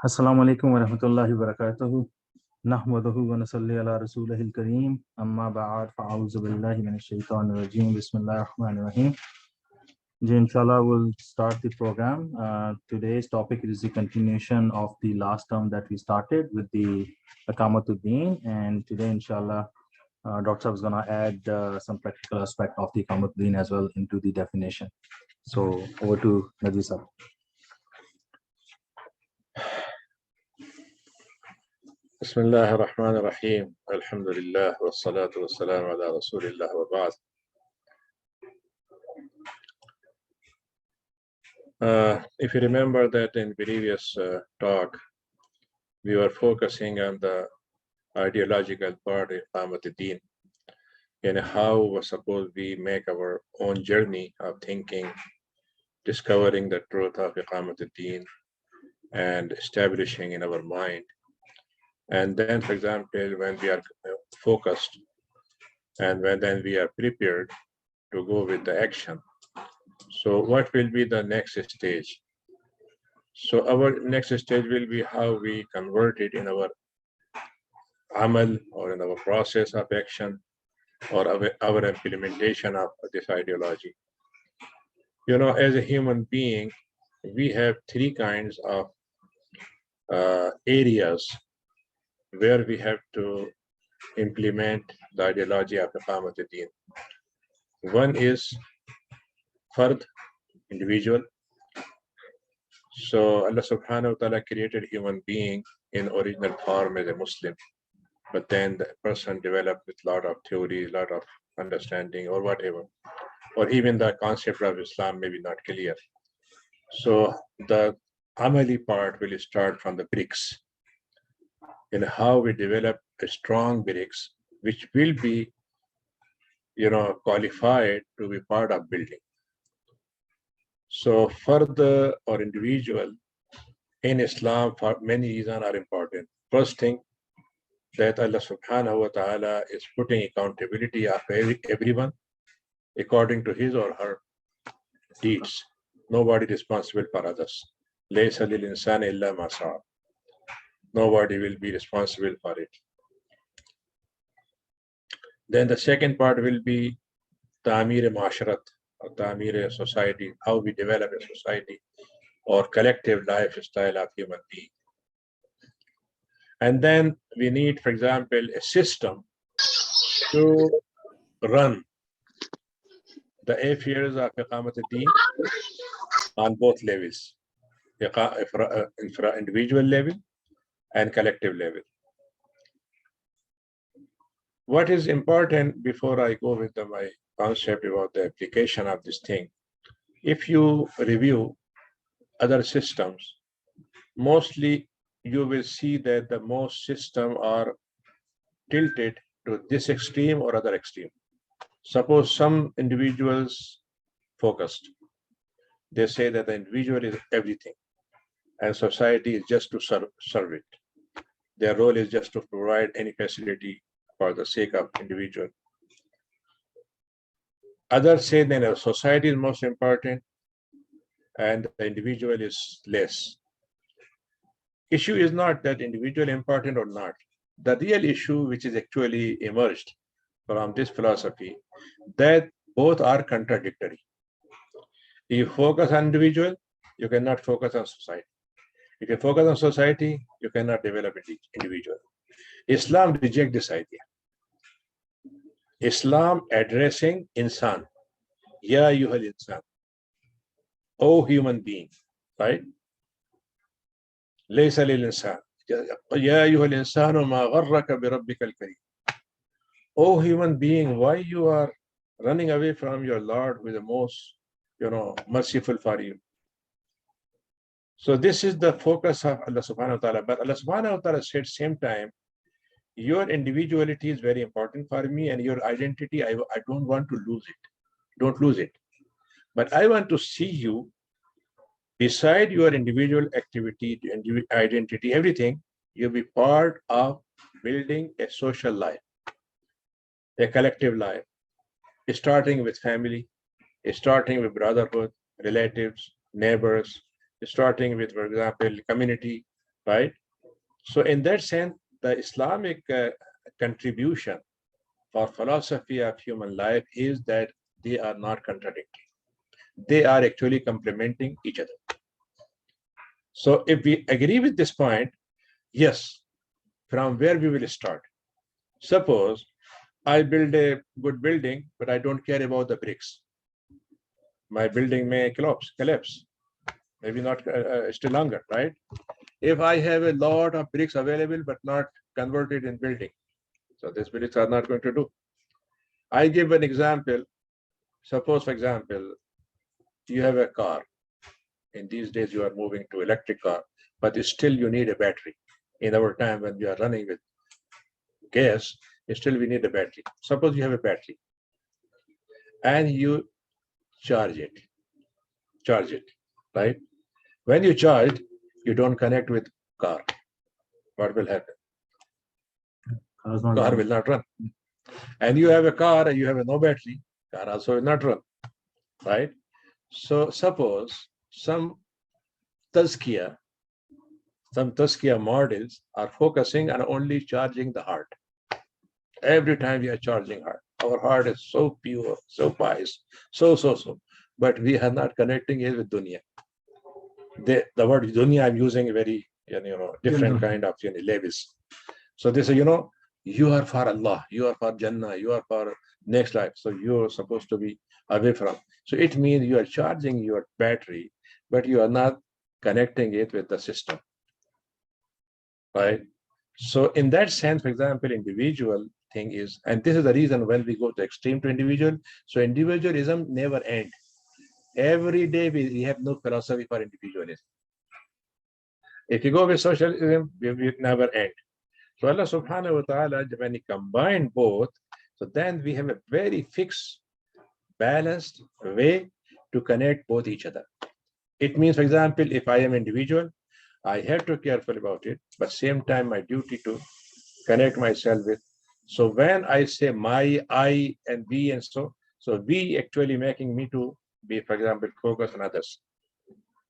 Assalamu alaikum wa rahmatullahi wa barakatuhu. Nahmaduhu wa nasalli ala rasulihil kareem. Amma ba'ad fa'auzu billahi minash shaitanir rajeem. Bismillahir rahmanir rahim. Inshallah, we'll start the program. Today's topic is the continuation of the last term that we started with the Iqamat Deen. And today, inshallah, Dr. Saab is going to add some practical aspect of the Iqamat Deen as well into the definition. So over to Najib Saab. Bismillahir Rahmanir Rahim. Alhamdulillah wa salatu wa salam ala Rasulillah wa ba'd. If you remember that in previous talk, we were focusing on the ideological part of Iqamat Deen and how suppose we make our own journey of thinking, discovering the truth of Iqamat Deen and establishing in our mind. And then, for example, when we are focused and when then we are prepared to go with the action. So what will be the next stage? So our next stage will be how we convert it in our amal or in our process of action or our implementation of this ideology. You know, as a human being, we have three kinds of areas where we have to implement the ideology of Iqamat Deen. One is fard, individual. So Allah subhanahu wa ta'ala created human being in original form as a Muslim, but then the person developed with a lot of theories, a lot of understanding or whatever, or even the concept of Islam may be not clear. So the amali part will start from the bricks, in how we develop a strong bricks, which will be, qualified to be part of building. So for the or individual in Islam, for many reasons are important. First thing, that Allah subhanahu wa ta'ala is putting accountability of everyone according to his or her deeds. Nobody responsible for others. Laysa lil insani illa ma sa'a. Nobody will be responsible for it. Then the second part will be ta'amir ma'asharat, or ta'amir society, how we develop a society or collective lifestyle of human being. And then we need, for example, a system to run the affairs of Iqamat Deen on both levels, individual level and collective level. What is important before I go with my concept about the application of this thing, if you review other systems, mostly you will see that the most systems are tilted to this extreme or other extreme. Suppose some individuals focused, they say that the individual is everything and society is just to serve it. Their role is just to provide any facility for the sake of individual. Others say that society is most important and the individual is less. Issue is not that individual important or not. The real issue which is actually emerged from this philosophy, that both are contradictory. If you focus on individual, you cannot focus on society. If you focus on society, you cannot develop individual. Islam rejects this idea. Islam addressing insan, ya ayyuhal insan, O human being, right? Laysa lil insan, ya ayyuhal insanu ma gharraka bi rabbikal kareem. O human being, why you are running away from your Lord who is the most, merciful for you. So this is the focus of Allah subhanahu wa ta'ala. But Allah subhanahu wa ta'ala said same time, your individuality is very important for me and your identity, I don't want to lose it. Don't lose it. But I want to see you beside your individual activity, identity, everything, you'll be part of building a social life, a collective life, starting with family, starting with brotherhood, relatives, neighbors, starting with, for example, community, right? So in that sense, the Islamic contribution for philosophy of human life is that they are not contradictory. They are actually complementing each other. So if we agree with this point, yes, from where we will start. Suppose I build a good building, but I don't care about the bricks. My building may collapse, maybe not still longer, right? If I have a lot of bricks available, but not converted in building, so these bricks are not going to do. I give an example. Suppose, for example, you have a car. In these days, you are moving to electric car, but still you need a battery. In our time when we are running with gas, still we need a battery. Suppose you have a battery and you charge it, right? When you charge, you don't connect with car. What will happen? Car will not run. And you have a car and you have no battery, car also will not run, right? So suppose some tazkiyah models are focusing on only charging the heart. Every time we are charging heart, our heart is so pure, so pious, so. But we are not connecting it with dunya. The word dunya I'm using very different kind of labels. So they say, you are for Allah, you are for Jannah, you are for next life. So you're supposed to be away from. So it means you are charging your battery, but you are not connecting it with the system, right? So in that sense, for example, individual thing is, and this is the reason when we go to extreme to individual, so individualism never ends. Every day we have no philosophy for individualism. If you go with socialism, we never end. So Allah subhanahu wa ta'ala, when he combined both, so then we have a very fixed, balanced way to connect both each other. It means, for example, if I am individual, I have to be careful about it, but same time my duty to connect myself with. So when I say my, I, and we, and so we actually making me to be, for example, focus on others.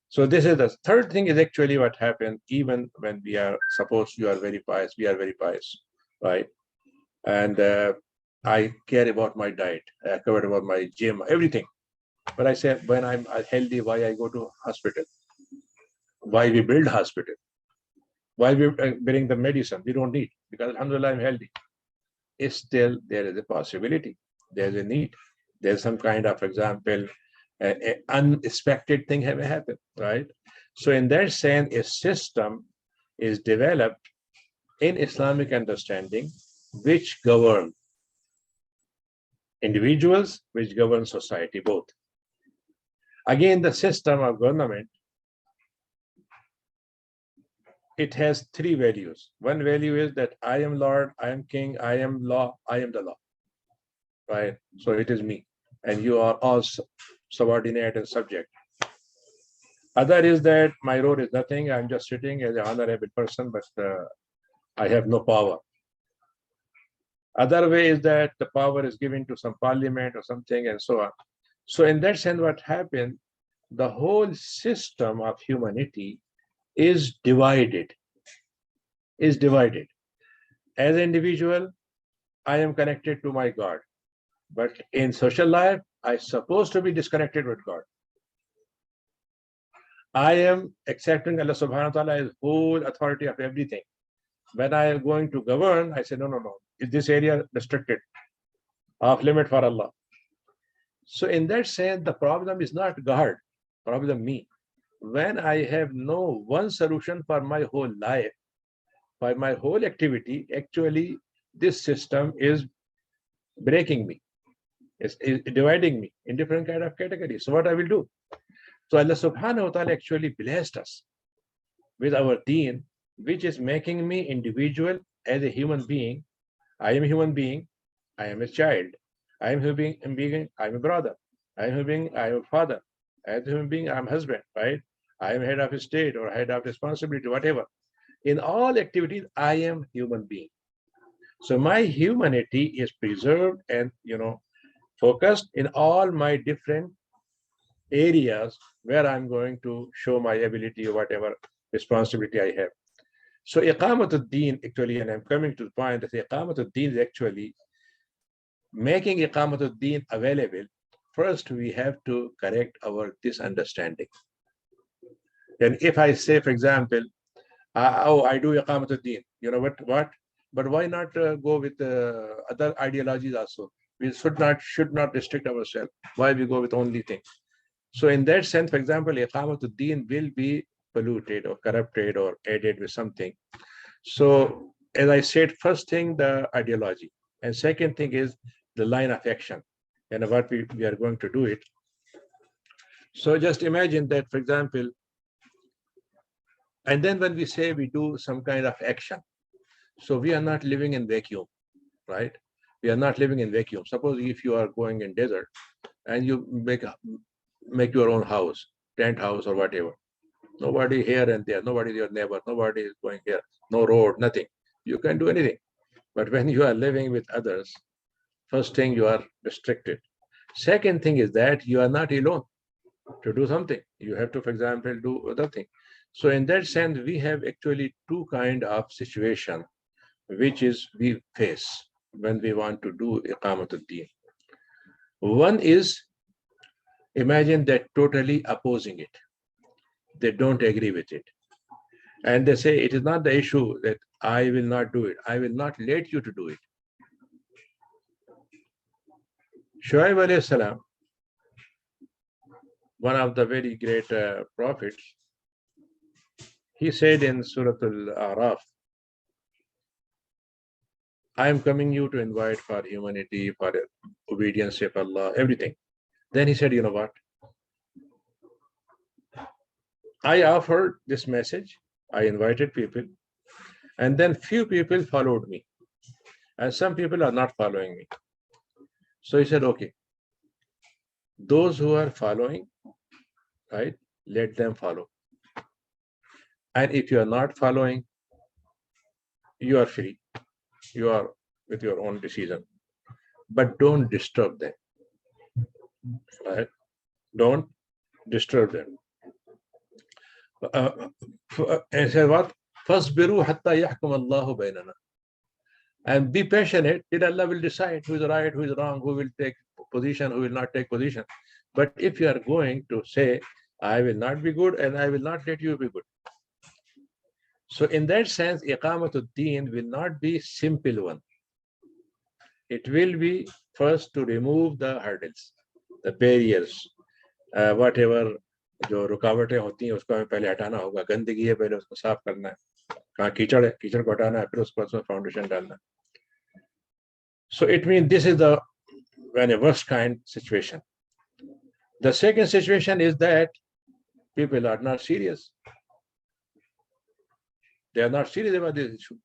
So this is the third thing is actually what happened even when we are, suppose you are very pious, we are very pious, right? And I care about my diet, I care about my gym, everything. But I say when I'm healthy, why I go to hospital? Why we build hospital? Why we bring the medicine? We don't need, because alhamdulillah, I'm healthy. Still, there is a possibility. There's a need. There's some kind of, for example, an unexpected thing may happen, right? So in that sense, a system is developed in Islamic understanding, which govern individuals, which govern society, both. Again, the system of government, it has three values. One value is that I am Lord, I am King, I am law, I am the law, right? So it is me, and you are all subordinate and subject. Other is that my role is nothing, I'm just sitting as an honorable person, but I have no power. Other way is that the power is given to some parliament or something, and so on. So in that sense, what happened, the whole system of humanity is divided. As an individual, I am connected to my God. But in social life, I'm supposed to be disconnected with God. I am accepting Allah subhanahu wa ta'ala as whole authority of everything. When I am going to govern, I say, no. Is this area restricted? Off limit for Allah. So in that sense, the problem is not God, problem me. When I have no one solution for my whole life, for my whole activity, actually, this system is breaking me. Is dividing me in different kind of categories. So what I will do? So Allah subhanahu wa ta'ala actually blessed us with our Deen, which is making me individual as a human being. I am a human being. I am a child. I am a human being. I am a brother. I am a human being. I am a father. As a human being, I am a husband, right? I am head of a state or head of responsibility, whatever. In all activities, I am human being. So my humanity is preserved and, focused in all my different areas where I'm going to show my ability or whatever responsibility I have. So Iqamat Deen actually, and I'm coming to the point that Iqamat Deen is actually making Iqamat Deen available. First, we have to correct our misunderstanding. And if I say, for example, oh, I do Iqamat Deen, you know what? But why not go with other ideologies also? We should not restrict ourselves. Why we go with only things? So in that sense, for example, Iqamat Deen will be polluted or corrupted or added with something. So as I said, first thing, the ideology. And second thing is the line of action and what we are going to do it. So just imagine that, for example, and then when we say we do some kind of action, so we are not living in vacuum, right? We are not living in vacuum. Suppose if you are going in desert and you make your own house, tent house or whatever. Nobody here and there, nobody is your neighbor, nobody is going here, no road, nothing. You can do anything. But when you are living with others, first thing, you are restricted. Second thing is that you are not alone to do something. You have to, for example, do other thing. So in that sense, we have actually two kind of situation which is we face when we want to do Iqamat al-Deen. One is, imagine that totally opposing it. They don't agree with it. And they say it is not the issue that I will not do it. I will not let you to do it. Shuaib alayhi salam, one of the very great prophets, he said in Surah Al-A'raf, I am coming you to invite for humanity, for obedience of Allah, everything. Then he said, you know what? I offered this message, I invited people, and then few people followed me. And some people are not following me. So he said, okay, those who are following, right, let them follow. And if you are not following, you are free. You are with your own decision. But don't disturb them. Right? Don't disturb them. And said what? فَاصْبِرُوا حَتَّى يَحْكُمَ اللَّهُ بَيْنَنَا. And be patient till Allah will decide who is right, who is wrong, who will take position, who will not take position. But if you are going to say, I will not be good and I will not let you be good. So in that sense, Iqamatul Deen will not be simple one. It will be first to remove the hurdles, the barriers, whatever जो रुकावटें होती हैं उसको हमें पहले हटाना होगा. गंदगी है पहले उसको साफ करना है. कहाँ कीचड़ है, कीचड़ को हटाना है, फिर उसको फाउंडेशन डालना है. So it means this is the very worst kind situation. The second situation is that people are not serious. They are not serious about this issue.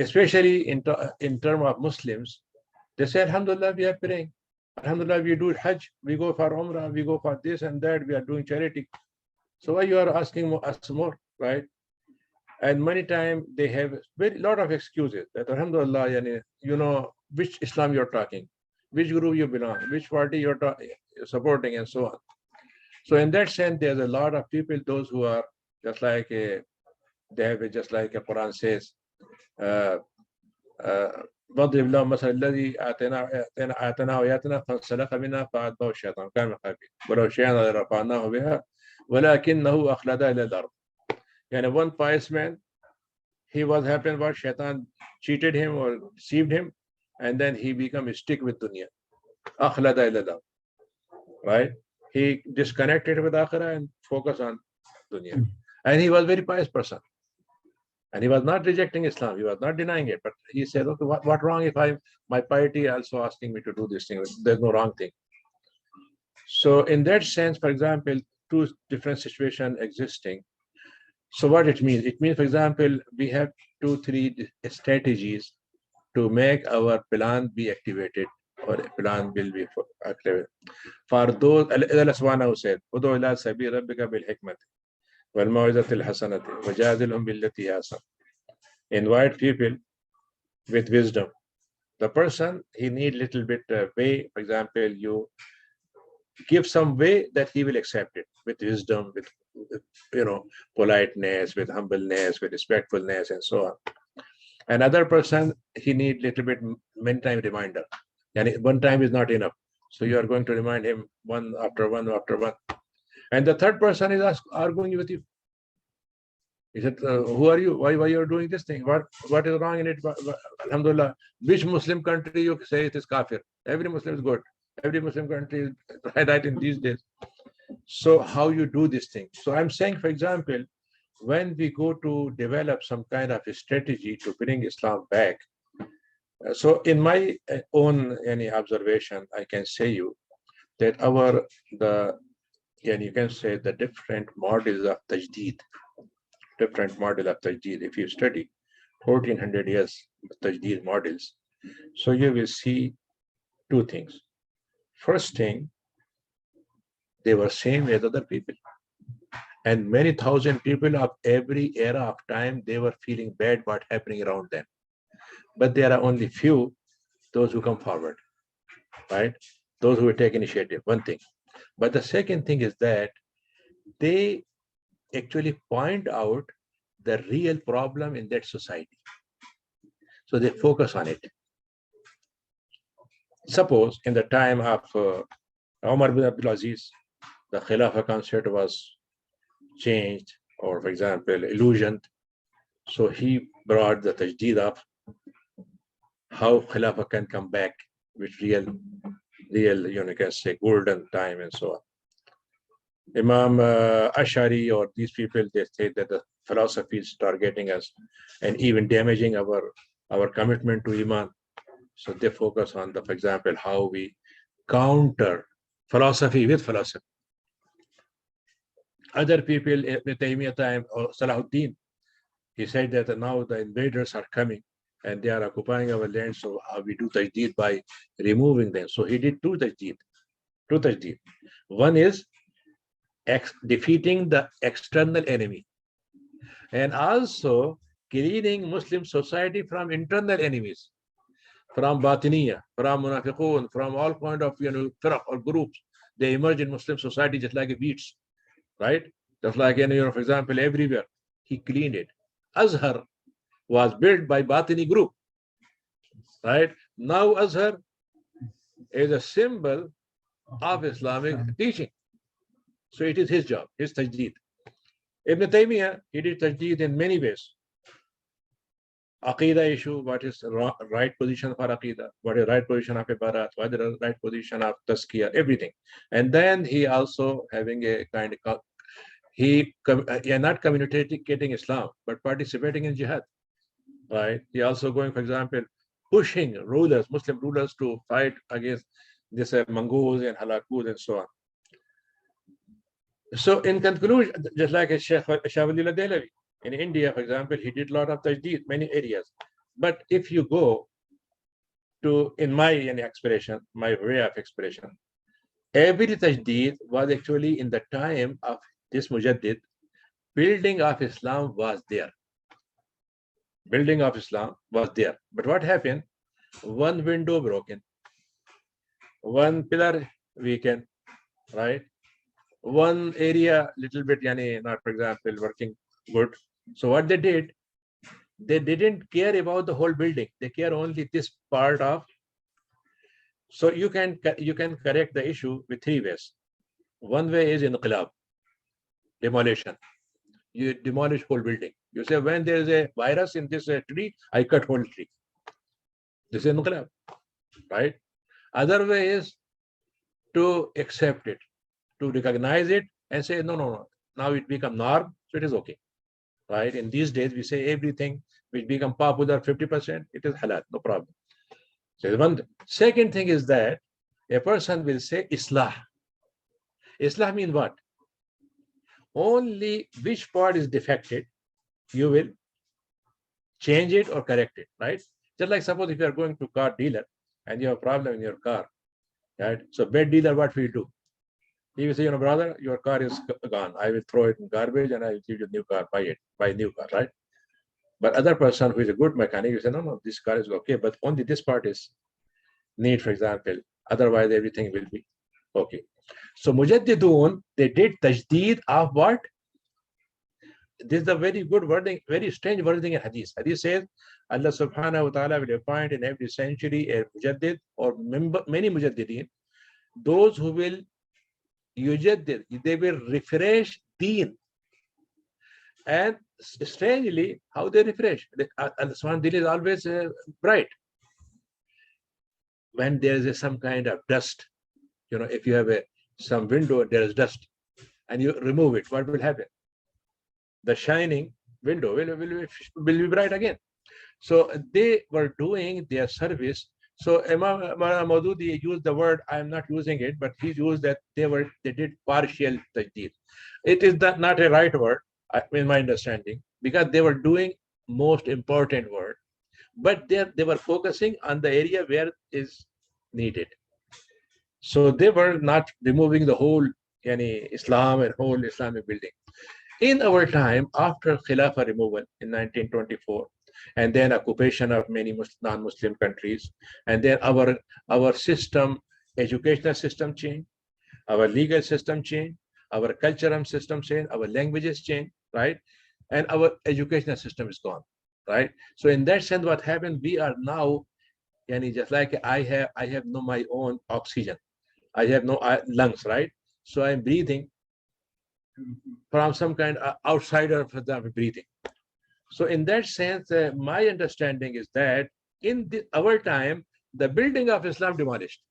Especially in terms of Muslims, they say, Alhamdulillah, we are praying. Alhamdulillah, we do Hajj, we go for Umrah, we go for this and that, we are doing charity. So why you are asking us more, right? And many times they have very lot of excuses that Alhamdulillah, you know which Islam you're talking, which group you belong, which party you're supporting, and so on. So in that sense, there's a lot of people, those who are just like they have just like a Quran says, وَاضْرِبْ لَهُمْ مَثَلَ الَّذِي آتَيْنَاهُ آيَاتِنَا فَانْسَلَخَ مِنْهَا فَأَتْبَعَهُ الشَّيْطَانُ كَانَ مِنَ الْغَاوِينَ وَلَوْ شِئْنَا لَرَفَعْنَاهُ بِهَا وَلَكِنَّهُ أَخْلَدَ إِلَى الْأَرْضِ. And one pious man, he was happened what Shaitan cheated him or deceived him, and then he became stick with dunya. أَخْلَدَ إِلَى الْأَرْضِ. Right? He disconnected with Akhirah and focused on dunya. And he was a very pious person. And he was not rejecting Islam. He was not denying it. But he said, okay, what wrong if my piety also asking me to do this thing? There's no wrong thing. So in that sense, for example, two different situations existing. So what it means? It means, for example, we have 2-3 strategies to make our plan be activated, or a plan will be activated. For those, Allah subhanahu said, "Udu ila sabil rabbika bil hikmati wal mau'izatil hasanati wajadilhum billati ahsan." Invite people with wisdom. The person, he need little bit way. For example, you give some way that he will accept it with wisdom, with politeness, with humbleness, with respectfulness, and so on. Another person, he need little bit many time reminder, and one time is not enough. So you are going to remind him one after one after one. And the third person is arguing with you. He said, who are you? Why you are doing this thing? What is wrong in it? Alhamdulillah. Which Muslim country you say it is kafir? Every Muslim is good. Every Muslim country is right in these days. So how you do this thing? So I'm saying, for example, when we go to develop some kind of a strategy to bring Islam back, so in my own observation, I can say you that you can say the different models of tajdeed, if you study 1400 years tajdeed models, so you will see two things. First thing, they were same as other people. And many thousand people of every era of time, they were feeling bad what happening around them. But there are only few, those who come forward, right? Those who take initiative, one thing. But the second thing is that they actually point out the real problem in that society. So they focus on it. Suppose in the time of Umar bin Abdul Aziz, the Khilafah concept was changed, or for example, illusioned. So he brought the tajdeed of how Khilafah can come back with real, you can say golden time and so on. Imam Ashari or these people, they say that the philosophy is targeting us and even damaging our commitment to Iman. So they focus on for example, how we counter philosophy with philosophy. Other people, Ibn Taymiyyah time or Salahuddin, he said that now the invaders are coming and they are occupying our land, so we do tajdeed by removing them. So he did two tajdeed. One is defeating the external enemy, and also cleaning Muslim society from internal enemies, from Batiniya, from Munafiqun, from all kind of firaq or groups. They emerge in Muslim society just like weeds, right? Just like for example, everywhere he cleaned it. Azhar was built by Batini group, right? Now Azhar is a symbol of Islamic teaching. So it is his job, his tajdeed. Ibn Taymiyyah, he did tajdeed in many ways. Aqidah issue, what is right position for Aqidah, what is right position of Ibarat, what is the right position of Tazkiyah, everything. And then he also having a kind of, not communicating Islam, but participating in jihad, right? He also going, for example, pushing Muslim rulers to fight against this Mongols and Halakus and so on. So in conclusion, just like Sheikh Shahwalullah Dehlavi in India, for example, he did a lot of tajdeed, many areas. But if you go to, in my expression, my way of expression, every tajdeed was actually in the time of this Mujaddid. Building of Islam was there. Building of Islam was there. But what happened? One window broken, one pillar weakened, right? One area little bit, not, for example, working good. So what they did, they didn't care about the whole building. They care only this part of. So you can correct the issue with three ways. One way is inqilab, demolition. You demolish whole building. You say, when there is a virus in this tree, I cut whole tree. This is inqilab, right? Other way is to accept it, to recognize it and say, no. Now it become norm, so it is okay, right? In these days, we say everything which become popular 50%, it is halal, no problem. So one second thing is that a person will say Islah. Islah means what? Only which part is defected, you will change it or correct it, right? Just like suppose if you are going to car dealer and you have a problem in your car, right? So bad dealer, what will do? He will say, brother, your car is gone. I will throw it in garbage and I will give you a new car, buy a new car, right? But other person who is a good mechanic, you say, no, this car is okay, but only this part is need, for example. Otherwise, everything will be Okay. So Mujaddidun, they did tajdeed of what? This is a very good wording, very strange wording in Hadith. Hadith says, Allah subhanahu wa ta'ala will appoint in every century a Mujaddid or many Mujaddidin, those who will yujaddid, they will refresh Deen. And strangely, how they refresh? Allah subhanahu Deen is always bright. When there is some kind of dust, if you have some window, there is dust, and you remove it, what will happen? The shining window will be bright again. So they were doing their service. So Imam Maududi used the word, I am not using it, but he used that they did partial tajdeed. It is not a right word, in my understanding, because they were doing most important work, but they were focusing on the area where is needed. So they were not removing the whole Islam and whole Islamic building. In our time, after Khilafah removal in 1924, and then occupation of many non-Muslim countries, and then our system, educational system changed, our legal system changed, our cultural system changed, our languages changed, right? And our educational system is gone, right? So in that sense, what happened, we are now, just like I have no my own oxygen, I have no lungs, right? So I'm breathing from some kind of outsider of the breathing. So in that sense, my understanding is that in our time, the building of Islam demolished,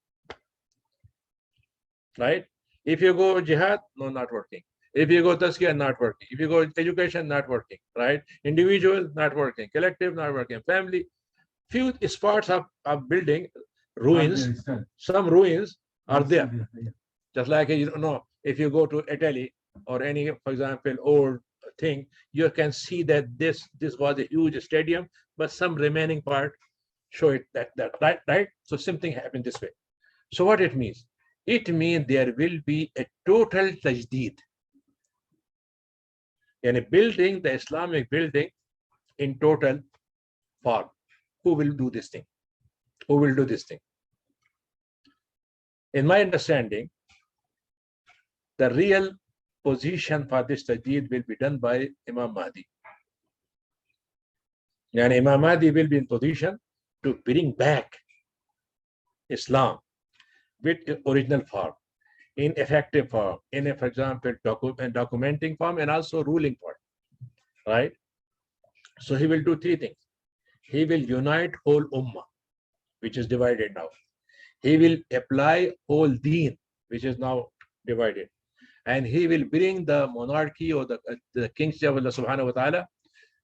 right? If you go jihad, no, not working. If you go tazkiyah, not working. If you go education, not working, right? Individual, not working. Collective, not working. Family, few spots of building, ruins, some ruins are there. Just like, if you go to Italy or any, for example, old thing, you can see that this was a huge stadium, but some remaining part show it that right. So something happened this way. So what it means? It means there will be a total tajdeed, and building the Islamic building in total form. Who will do this thing? Who will do this thing? In my understanding, the real position for this tajdeed will be done by Imam Mahdi. And Imam Mahdi will be in position to bring back Islam with original form, in effective form, for example, documenting form, and also ruling form, right? So he will do three things. He will unite whole Ummah, which is divided now. He will apply whole Deen, which is now divided. And he will bring the monarchy or the kingship of Allah subhanahu wa ta'ala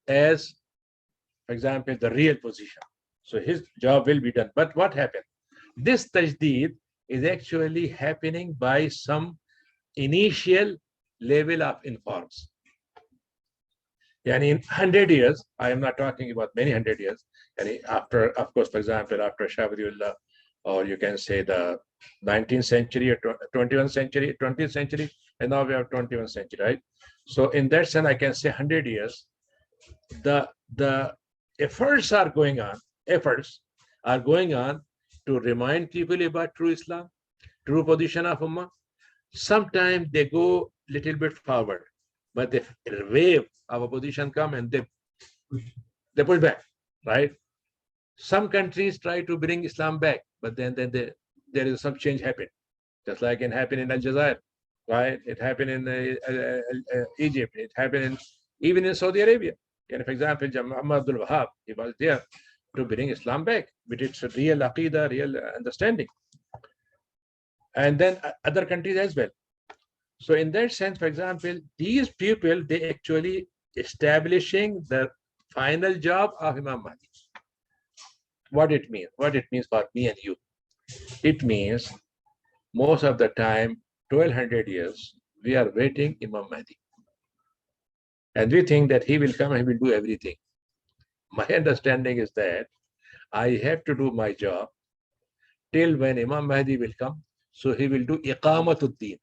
as, for example, the real position. So his job will be done. But what happened? This tajdeed is actually happening by some initial level of informs. And in 100 years, I am not talking about many 100 years, and after, of course, for example, after Shahwaliullah, or you can say the 19th century or 21st century, 20th century, and now we have 21st century, right? So in that sense, I can say 100 years, the efforts are going on to remind people about true Islam, true position of Ummah. Sometimes they go a little bit forward, but the wave of opposition come and they push back, right? Some countries try to bring Islam back, but then there is some change happen, just like it happened in Aljazair, right? It happened in Egypt. It happened even in Saudi Arabia. And for example, Muhammad Abdul Wahab, he was there to bring Islam back with its real aqidah, real understanding. And then other countries as well. So in that sense, for example, these people, they actually establishing the final job of Imam Mahdi. What it means? What it means for me and you? It means most of the time, 1200 years, we are waiting Imam Mahdi. And we think that he will come and he will do everything. My understanding is that I have to do my job till when Imam Mahdi will come. So he will do Iqamat Deen.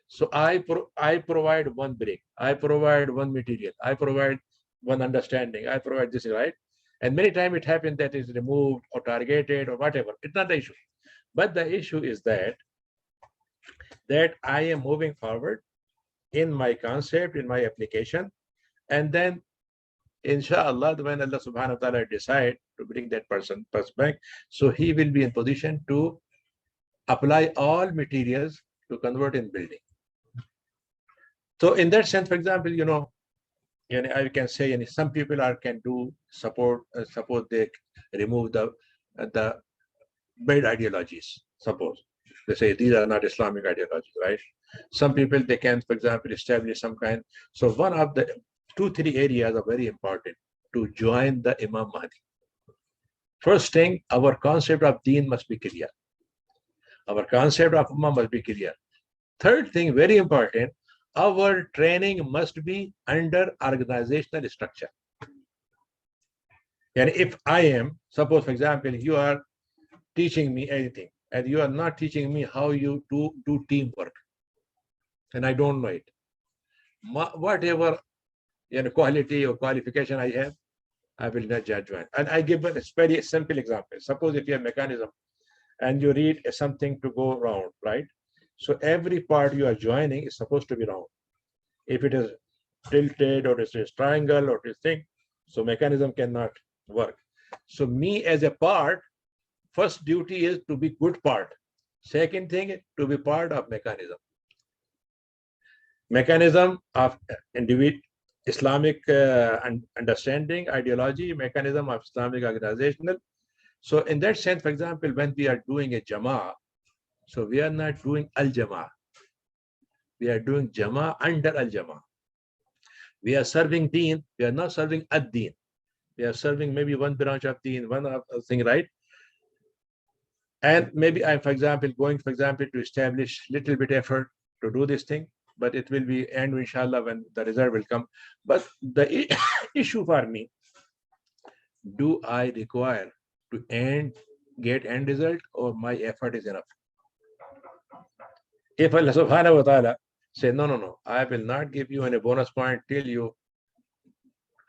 So I provide one brick, I provide one material, I provide one understanding, I provide this, right? And many times it happens that it's removed or targeted or whatever. It's not the issue. But the issue is that that I am moving forward in my concept, in my application, and then inshallah, when Allah subhanahu wa ta'ala decide to bring that person back, so he will be in position to apply all materials to convert in building. So in that sense, for example, I can say some people can do support they remove the bad ideologies. Suppose they say these are not Islamic ideologies, right? Some people they can, for example, establish some kind. So one of the 2-3 areas are very important to join the Imam Mahdi. First thing, our concept of Deen must be clear. Our concept of Ummah must be clear. Third thing, very important, our training must be under organizational structure. And if I am, suppose, for example, you are teaching me anything, and you are not teaching me how you do teamwork, and I don't know it. Whatever quality or qualification I have, I will not judge one. And I give a very simple example. Suppose if you have mechanism and you read something to go round, right? So every part you are joining is supposed to be round. If it is tilted or it is triangle or this thing, so mechanism cannot work. So me as a part, first duty is to be good part. Second thing, to be part of mechanism. Mechanism of individual Islamic understanding, ideology, mechanism of Islamic organizational. So in that sense, for example, when we are doing a Jamah, so we are not doing Al-Jamah. We are doing Jamah under Al-Jamah. We are serving Deen. We are not serving Ad-Deen. We are serving maybe one branch of Deen, one thing, right? And maybe I'm, for example, going, for example, to establish little bit effort to do this thing, but it will be end, inshallah, when the result will come. But the issue for me, do I require to get end result, or my effort is enough? If Allah subhanahu wa ta'ala say, no, I will not give you any bonus point till you.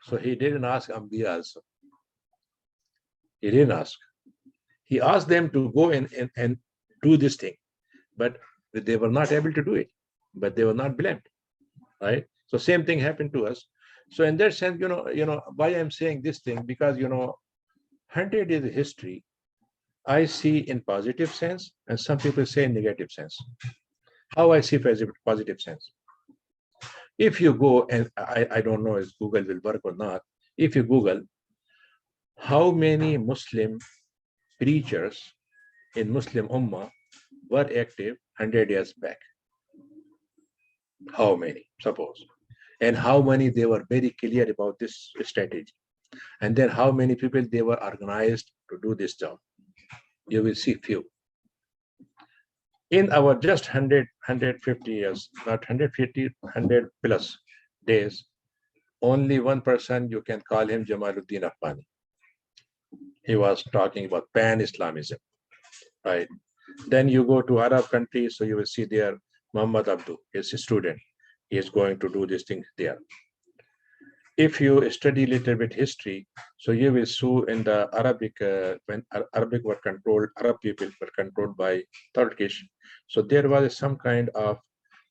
So he didn't ask Ambiya also. He didn't ask. He asked them to go and do this thing, but they were not able to do it, but they were not blamed, right? So same thing happened to us. So in that sense, why I'm saying this thing, because 100 years history, I see in positive sense, and some people say in negative sense. How I see positive sense? If you go, and I don't know if Google will work or not, if you Google how many Muslim preachers in Muslim Ummah were active 100 years back, how many, suppose, and how many they were very clear about this strategy, and then how many people they were organized to do this job, you will see few. In our just 150 years, not 150, 100 plus days, only one person you can call him Jamaluddin Afghani. He was talking about pan-Islamism, right? Then you go to Arab countries, so you will see there Muhammad Abdu, his student. He is going to do this thing there. If you study a little bit history, so you will see in the Arabic, when Arabic were controlled, Arab people were controlled by Turkish. So there was some kind of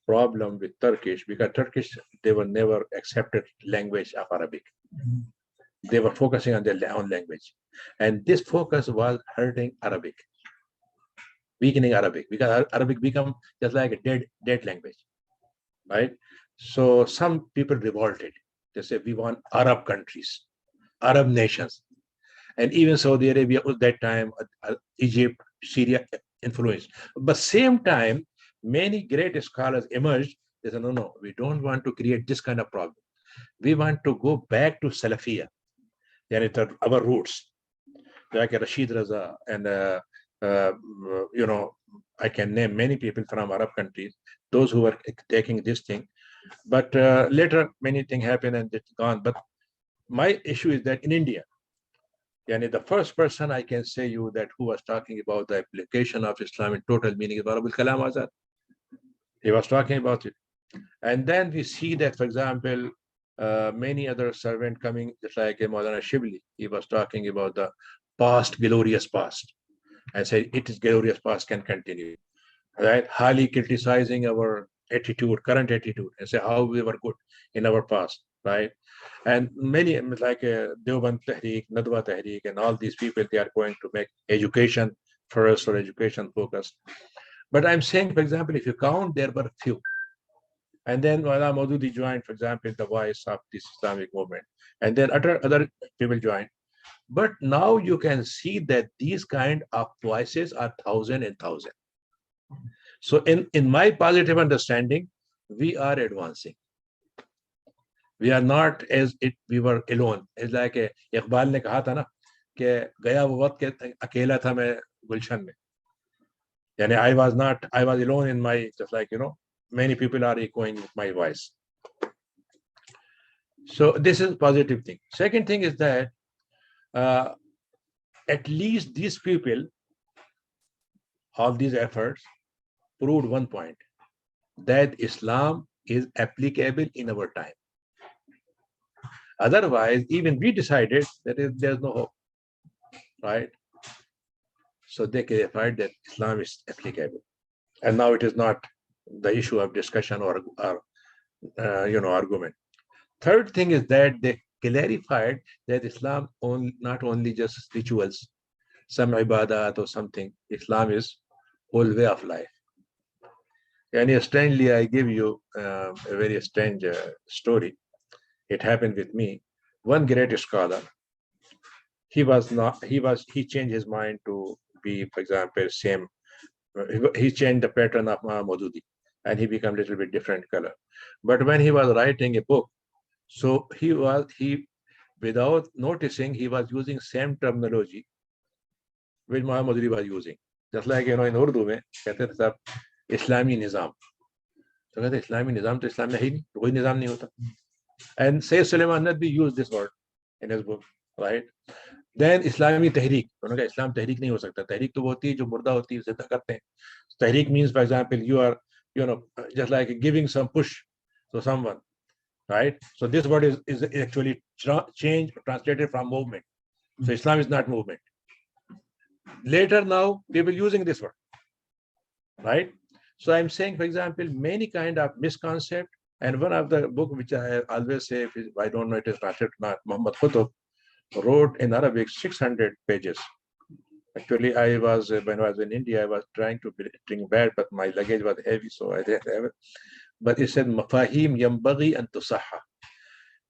problem with Turkish, because Turkish, they were never accepted language of Arabic. They were focusing on their own language. And this focus was hurting Arabic, weakening Arabic, because Arabic become just like a dead language, right? So some people revolted. They say, we want Arab countries, Arab nations. And even Saudi Arabia at that time, Egypt, Syria influenced. But same time, many great scholars emerged. They said, no, we don't want to create this kind of problem. We want to go back to Salafiyah, our roots, like Rashid Raza, and I can name many people from Arab countries, those who were taking this thing. But later, many things happened and it's gone. But my issue is that in India, the first person I can say you that who was talking about the application of Islam in total meaning is Abul Kalam Azad. He was talking about it. And then we see that, for example, many other servants coming, just like Maulana Shibli, he was talking about the past, glorious past, and said it is glorious past can continue. right? Highly criticizing our attitude, current attitude, and say how we were good in our past, right? And many like Deoband Tehreek, Nadwa Tehreek, and all these people, they are going to make education first or education focused. But I'm saying, for example, if you count, there were few. And then Wala Maududi joined, for example, the voice of this Islamic movement. And then other people joined. But now you can see that these kind of voices are thousand and thousand. So in my positive understanding, we are advancing. We are not as it we were alone. It's like Iqbal ने कहा था ना कि गया वो वक्त के अकेला था मैं गुलशन में. Yani I was alone in my, just like, many people are echoing with my voice. So this is positive thing. Second thing is that at least these people, all these efforts proved one point, that Islam is applicable in our time. Otherwise, even we decided that there's no hope, right? So they clarified that Islam is applicable. And now it is not the issue of discussion or argument. Third thing is that they clarified that Islam not only just rituals, some ibadat or something. Islam is whole way of life. And strangely, I give you a very strange story. It happened with me. One great scholar, he changed his mind to be, for example, same. He changed the pattern of Maududi, and he became a little bit different color. But when he was writing a book, so he without noticing, he was using same terminology which Muhammad Ali was using. Just like, in Urdu में कहते थे सब इस्लामी निज़ाम. तो कहते इस्लामी निज़ाम तो इस्लाम में है ही नहीं, कोई निज़ाम नहीं होता. And Sayyid Sulaiman Nadwi used this word in his book, right? Then Islami Tehreek. उन्होंने कहा इस्लाम तहरीक नहीं हो सकता. तहरीक तो वो होती है जो मुर्दा होती है, जिंदा करते हैं. Tehreek means, for example, you are, just like giving some push to someone, right? So this word is actually changed, translated from movement. So Islam is not movement. Later now, people using this word, right? So I'm saying, for example, many kind of misconcept. And one of the book which I always say, I don't know, it is translated or not, Muhammad Qutb wrote in Arabic 600 pages. Actually, when I was in India, I was trying to bring back, but my luggage was heavy, so I didn't have it. But it said, Mafahim yambaghi an tusahha.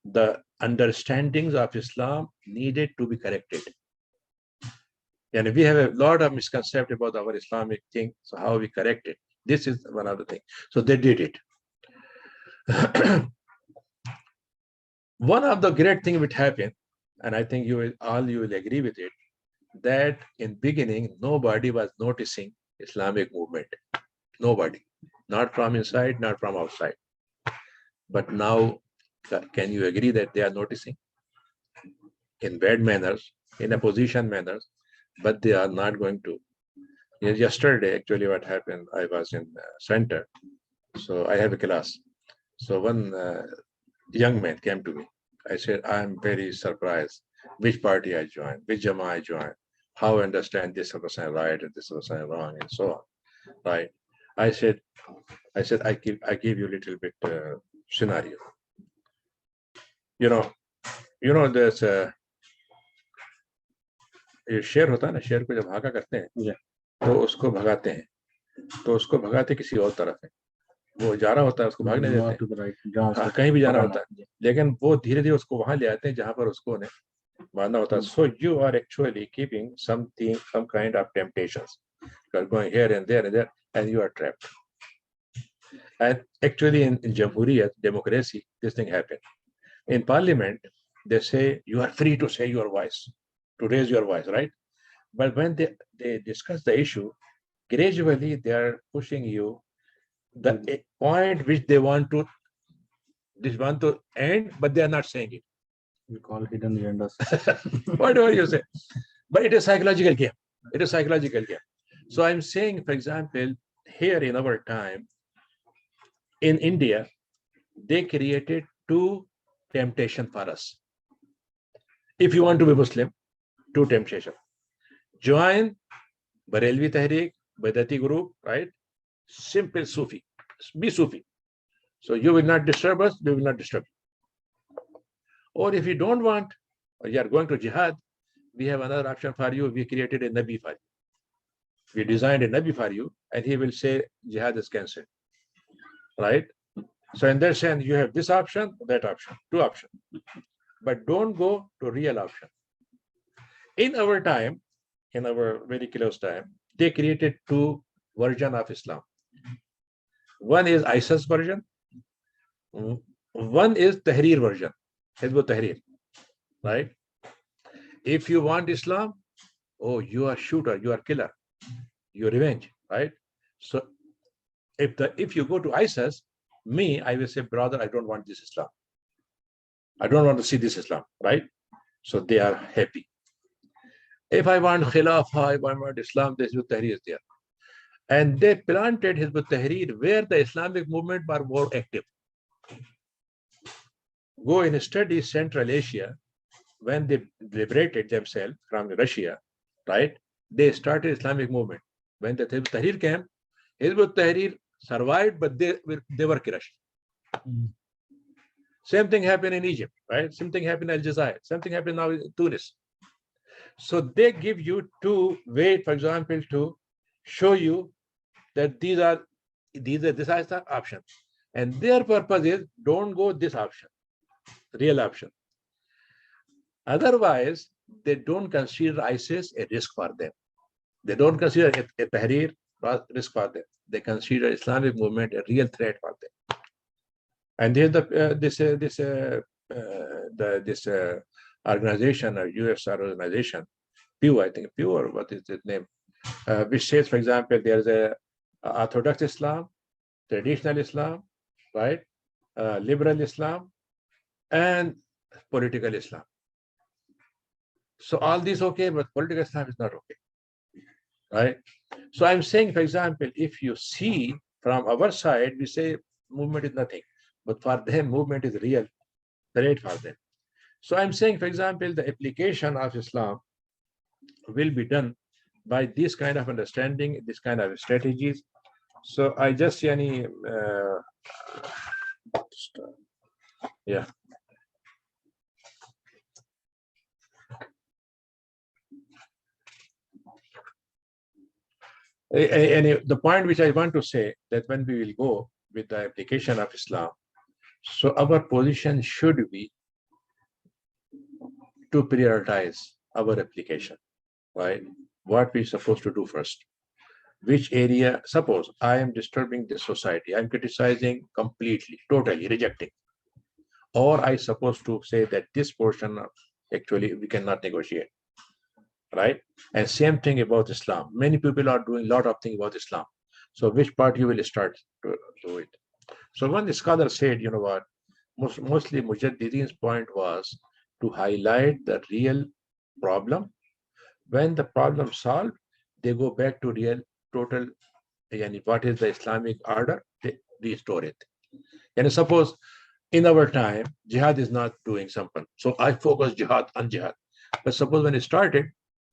The understandings of Islam needed to be corrected. And we have a lot of misconception about our Islamic thing, so how we correct it. This is one of the things. So they did it. One of the great things which happened, and I think you will agree with it, that in beginning, nobody was noticing Islamic movement. Nobody. Not from inside, not from outside. But now, can you agree that they are noticing? In bad manners, in opposition manners, but they are not going to. Yesterday, actually, what happened, I was in center, so I have a class. So one young man came to me. I said, I'm very surprised which party I joined, which Jamaah I joined, how I understand this person right and this person wrong, and so on, right? I said, I give you a little bit scenario. There's ये शेर होता है ना, शेर को जब भागा करते हैं तो उसको भगाते हैं, तो उसको भगाते किसी और तरफ है, वो जा रहा होता है, उसको भागने देते हैं, कहीं भी जाना होता है, लेकिन वो धीरे धीरे उसको वहां ले आते हैं जहां पर उसको मारना होता है. So you are actually keeping some kind of temptations. You are going here and there, and you are trapped. And actually in Jamhuriyat, democracy, this thing happened. In parliament, they say you are free to say your voice, to raise your voice, right? But when they discuss the issue, gradually they are pushing you the point which they want to end, but they are not saying it. We call hidden agendas. Whatever you say. But it is a psychological game. It is a psychological game. So I'm saying, for example, here in our time, in India, they created two temptations for us. If you want to be Muslim, two temptations. Join Barelvi Tehreek, Badati group, right? Simple Sufi. Be Sufi. So you will not disturb us, we will not disturb you. Or if you don't want, or you are going to jihad, we have another option for you. We created a Nabi for you. We designed a Nabi for you, and he will say jihad is cancelled. Right? So in that sense, you have this option, that option, two options. But don't go to real option. In our time, in our very close time, they created two versions of Islam. One is ISIS version. One is Tahrir version. Hizb Tahrir. Right? If you want Islam, oh, you are shooter, you are killer, you revenge, right? So if you go to ISIS, I will say, brother, I don't want this Islam. I don't want to see this Islam, right? So they are happy. If I want Khilafah, if I want Islam, the Hizb Tahrir is there. And they planted Hizb Tahrir where the Islamic movement were more active. Go and study Central Asia. When they liberated themselves from Russia, right? They started Islamic movement. When the Hizb Tahrir came, Hizb Tahrir survived, but they were crushed. Same thing happened in Egypt, right? Same thing happened in Algeria. Same thing happened now in Tunis. So they give you two ways, for example, to show you that these are the options. And their purpose is don't go this option, real option. Otherwise, they don't consider ISIS a risk for them. They don't consider a Tahrir a risk for them. They consider Islamic movement a real threat for them. And there's this organization, or US organization, Pew, I think, Pew, or what is its name, which says, for example, there's a Orthodox Islam, traditional Islam, right, liberal Islam, and political Islam. So all these okay, but political Islam is not okay, right? So I'm saying, for example, if you see from our side, we say movement is nothing, but for them, movement is real threat for them. So I'm saying, for example, the application of Islam will be done by this kind of understanding, this kind of strategies. So I just see any, yeah. And the point which I want to say, that when we will go with the application of Islam, so our position should be to prioritize our application, right? What we're supposed to do first. Which area, suppose I am disturbing the society, I'm criticizing completely, totally rejecting. Or I supposed to say that this portion actually we cannot negotiate, right? And same thing about Islam. Many people are doing a lot of things about Islam. So which part you will start to do it? So one scholar said, you know what, mostly Mujaddidin's point was to highlight the real problem. When the problem solved, they go back to real total, yani what is the Islamic order, they restore it. And suppose in our time, jihad is not doing something. So I focus jihad on jihad. But suppose when it started,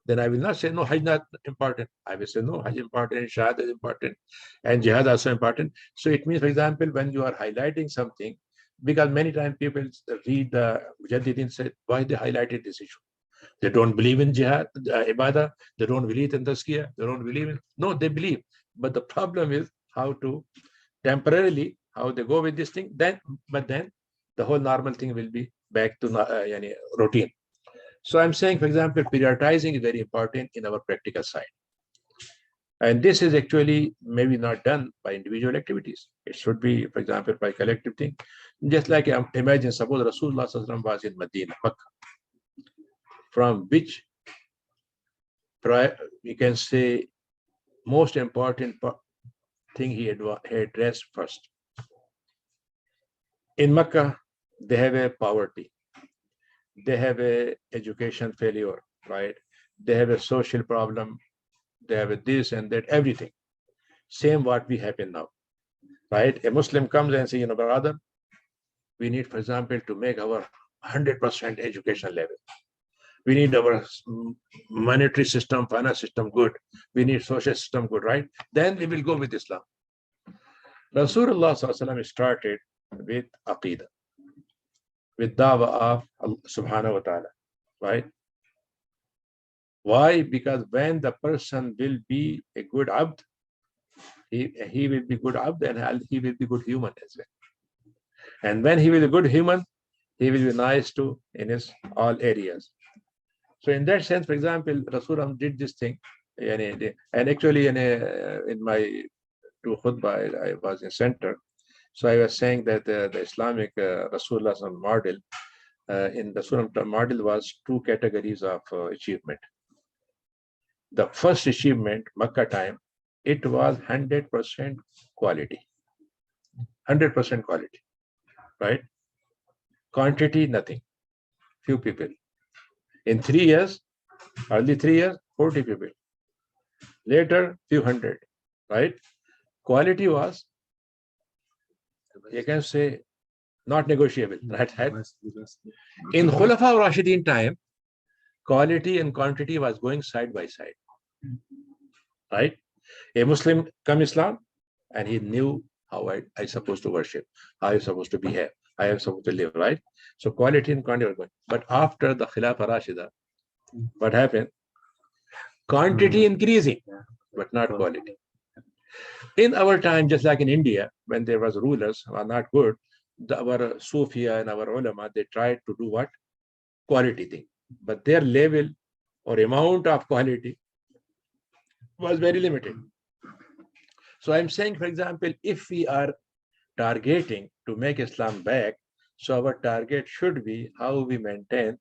then I will not say, no, Hajj not important. I will say, no, Hajj important, Shahad is important, and jihad also important. So it means, for example, when you are highlighting something, because many times people read the Mujaddidin said, why they highlighted this issue? They don't believe in jihad, ibadah, they don't believe in tazkiyah, they don't believe in, no, they believe. But the problem is how to temporarily, how they go with this thing, but then the whole normal thing will be back to routine. So I'm saying, for example, prioritizing is very important in our practical side. And this is actually maybe not done by individual activities. It should be, for example, by collective thing. Just like imagine, suppose Rasulullah was in Medina, Makkah, from which we can say most important thing he addressed first. In Makkah, they have a poverty. They have a education failure, right? They have a social problem. They have a this and that, everything. Same what we have in now, right? A Muslim comes and says, brother, we need, for example, to make our 100% education level. We need our monetary system, finance system good. We need social system good, right? Then we will go with Islam. Rasulullah sallallahu alaihi wasallam started with aqidah, with da'wah of Allah subhanahu wa ta'ala, right? Why? Because when the person will be a good abd, he will be good abd and he will be good human as well. And when he will be good human, he will be nice to in his all areas. So in that sense, for example, Rasulullah did this thing, and actually in my two khutbah, I was in center. So I was saying that the Islamic Rasulullah model, in the Rasulullah model was two categories of achievement. The first achievement, Makkah time, it was 100% quality. 100% quality, right? Quantity, nothing. Few people. In 3 years, early 3 years, 40 people. Later, few hundred, right? Quality was, you can say, not negotiable, right? In Khulafa Rashidin time, quality and quantity was going side by side, right? A Muslim come Islam, and he knew how I supposed to worship, how I supposed to behave, how I am supposed to live, right? So quality and quantity were going. But after the Khilafah Rashida, what happened? Quantity increasing, but not quality. In our time, just like in India, when there was rulers who are not good, our Sufia and our ulama, they tried to do what? Quality thing. But their level or amount of quality was very limited. So I'm saying, for example, if we are targeting to make Islam back, so our target should be how we maintain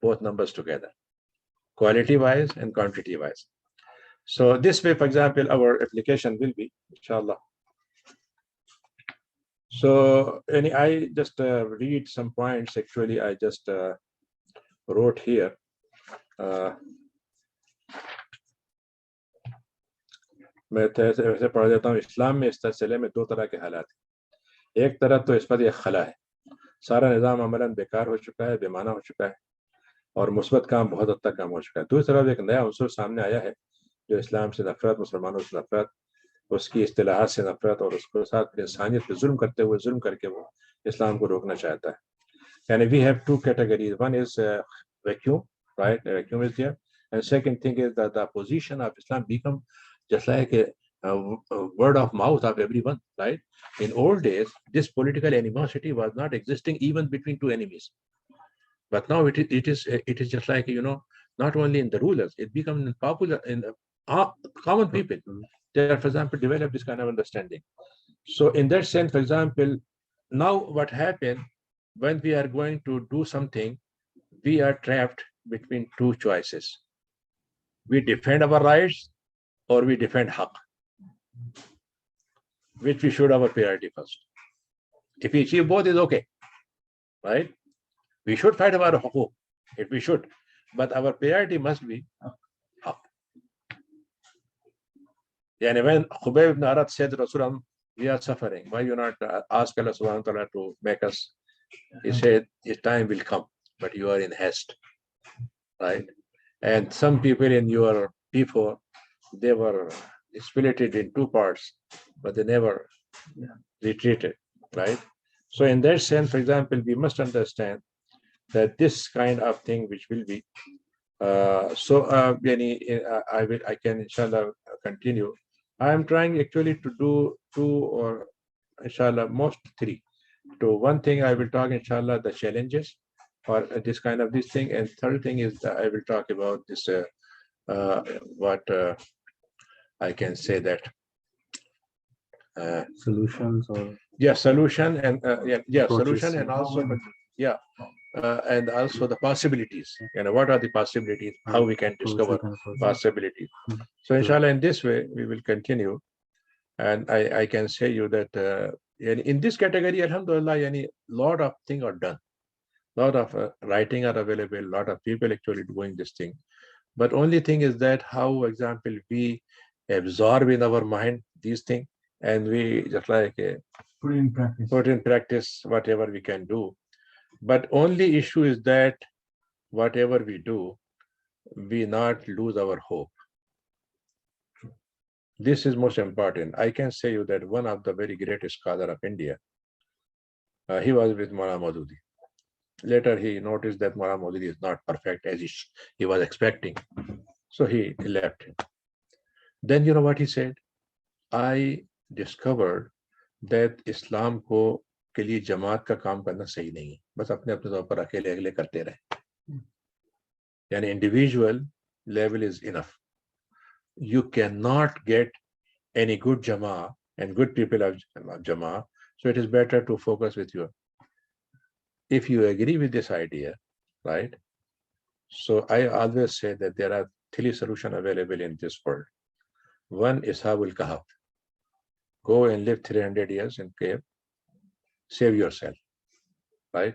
both numbers together, quality-wise and quantity-wise. So this way, for example, our application will be, inshallah. So I just read some points. Actually, I just wrote here. मैं ऐसे पढ़ देता हूँ. इस्लाम में इस सिलसिले में दो तरह के हालात हैं. एक तरफ तो इस पर यह खला है, सारा निज़ाम अमलन बेकार हो चुका है, बेमाना हो चुका है और मुस्बत काम बहुत हद तक कम हो चुका है. दूसरी तरफ एक नया उन्सर सामने आया है जो इस्लाम से नफरत, मुसलमानों से नफरत, उसकी इस्तिलाहात से नफरत और उसके साथ इंसानियत पे जुल्म करते हुए जुल्म करके वो इस्लाम को रोकना चाहता है. यानी we have two categories. One is vacuum, right? Vacuum is there. And second thing is that the position of Islam become just like a word of mouth of everyone, right? In old days, this political animosity was not existing even between two enemies. But now it is just like, not only in the rulers, it becomes popular in common people. They are, for example, develop this kind of understanding. So in that sense, for example, now what happened when we are going to do something, we are trapped between two choices. We defend our rights or we defend haqq. Which we should have our priority first. If we achieve both, is okay, right? We should fight our haqq, if we should, but our priority must be haqq. Yani when Khubayb ibn Arad said, Rasulullah, we are suffering, why you not ask Allah subhanahu wa ta'ala to make us? He said, his time will come, but you are in haste, right? And some people in your people, they were split in two parts, but they never retreated, right? So in that sense, for example, we must understand that this kind of thing which will be, I can inshallah continue. I am trying actually to do two or inshallah most three. So one thing I will talk inshallah the challenges or this kind of this thing, and third thing is that I will talk about this I can say that solutions or solution and solution and also and also the possibilities. What are the possibilities? How we can discover possibilities? So inshallah, in this way we will continue, and I can say you that in this category, alhamdulillah, lot of things are done. Lot of writing are available. Lot of people actually doing this thing. But only thing is that how, example, we absorb in our mind these things and we just like put in practice whatever we can do. But only issue is that whatever we do, we not lose our hope. This is most important. I can say you that one of the very greatest scholar of India, he was with Maulana Maududi. Later, he noticed that Maulana Maududi is not perfect as he was expecting. So he left him. Then you know what he said? I discovered that Islam को के लिए जमात का काम करना सही नहीं है, बस अपने अपने तौर पर अकेले अकेले करते रहे. यानी individual level is enough. You cannot get any good Jama'ah and good people of Jama'ah, so it is better to focus with you. If you agree with this idea, right? So I always say that there are 3 solutions available in this world. One is Ashabul Kahf. Go and live 300 years in cave, save yourself, right?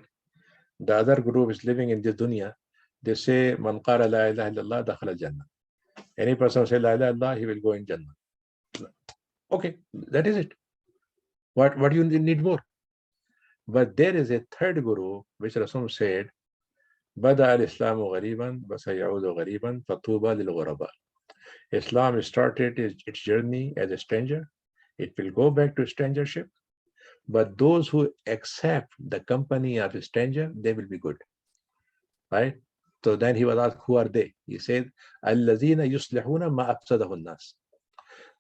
The other group is living in this dunya. They say, Man qala la ilaha illallah dakhala jannah. Any person who say la ilaha illallah, he will go in Jannah. Okay, that is it. What do you need more? But there is a third guru, which Rasul said, Bada al-Islamu ghariban, wasayaudu ghariban, fatuba lil-ghuraba. Islam started its journey as a stranger. It will go back to strangership. But those who accept the company of a stranger, they will be good. Right? So then he was asked, who are they? He said, Allazina yuslihuna ma afsadahu nas.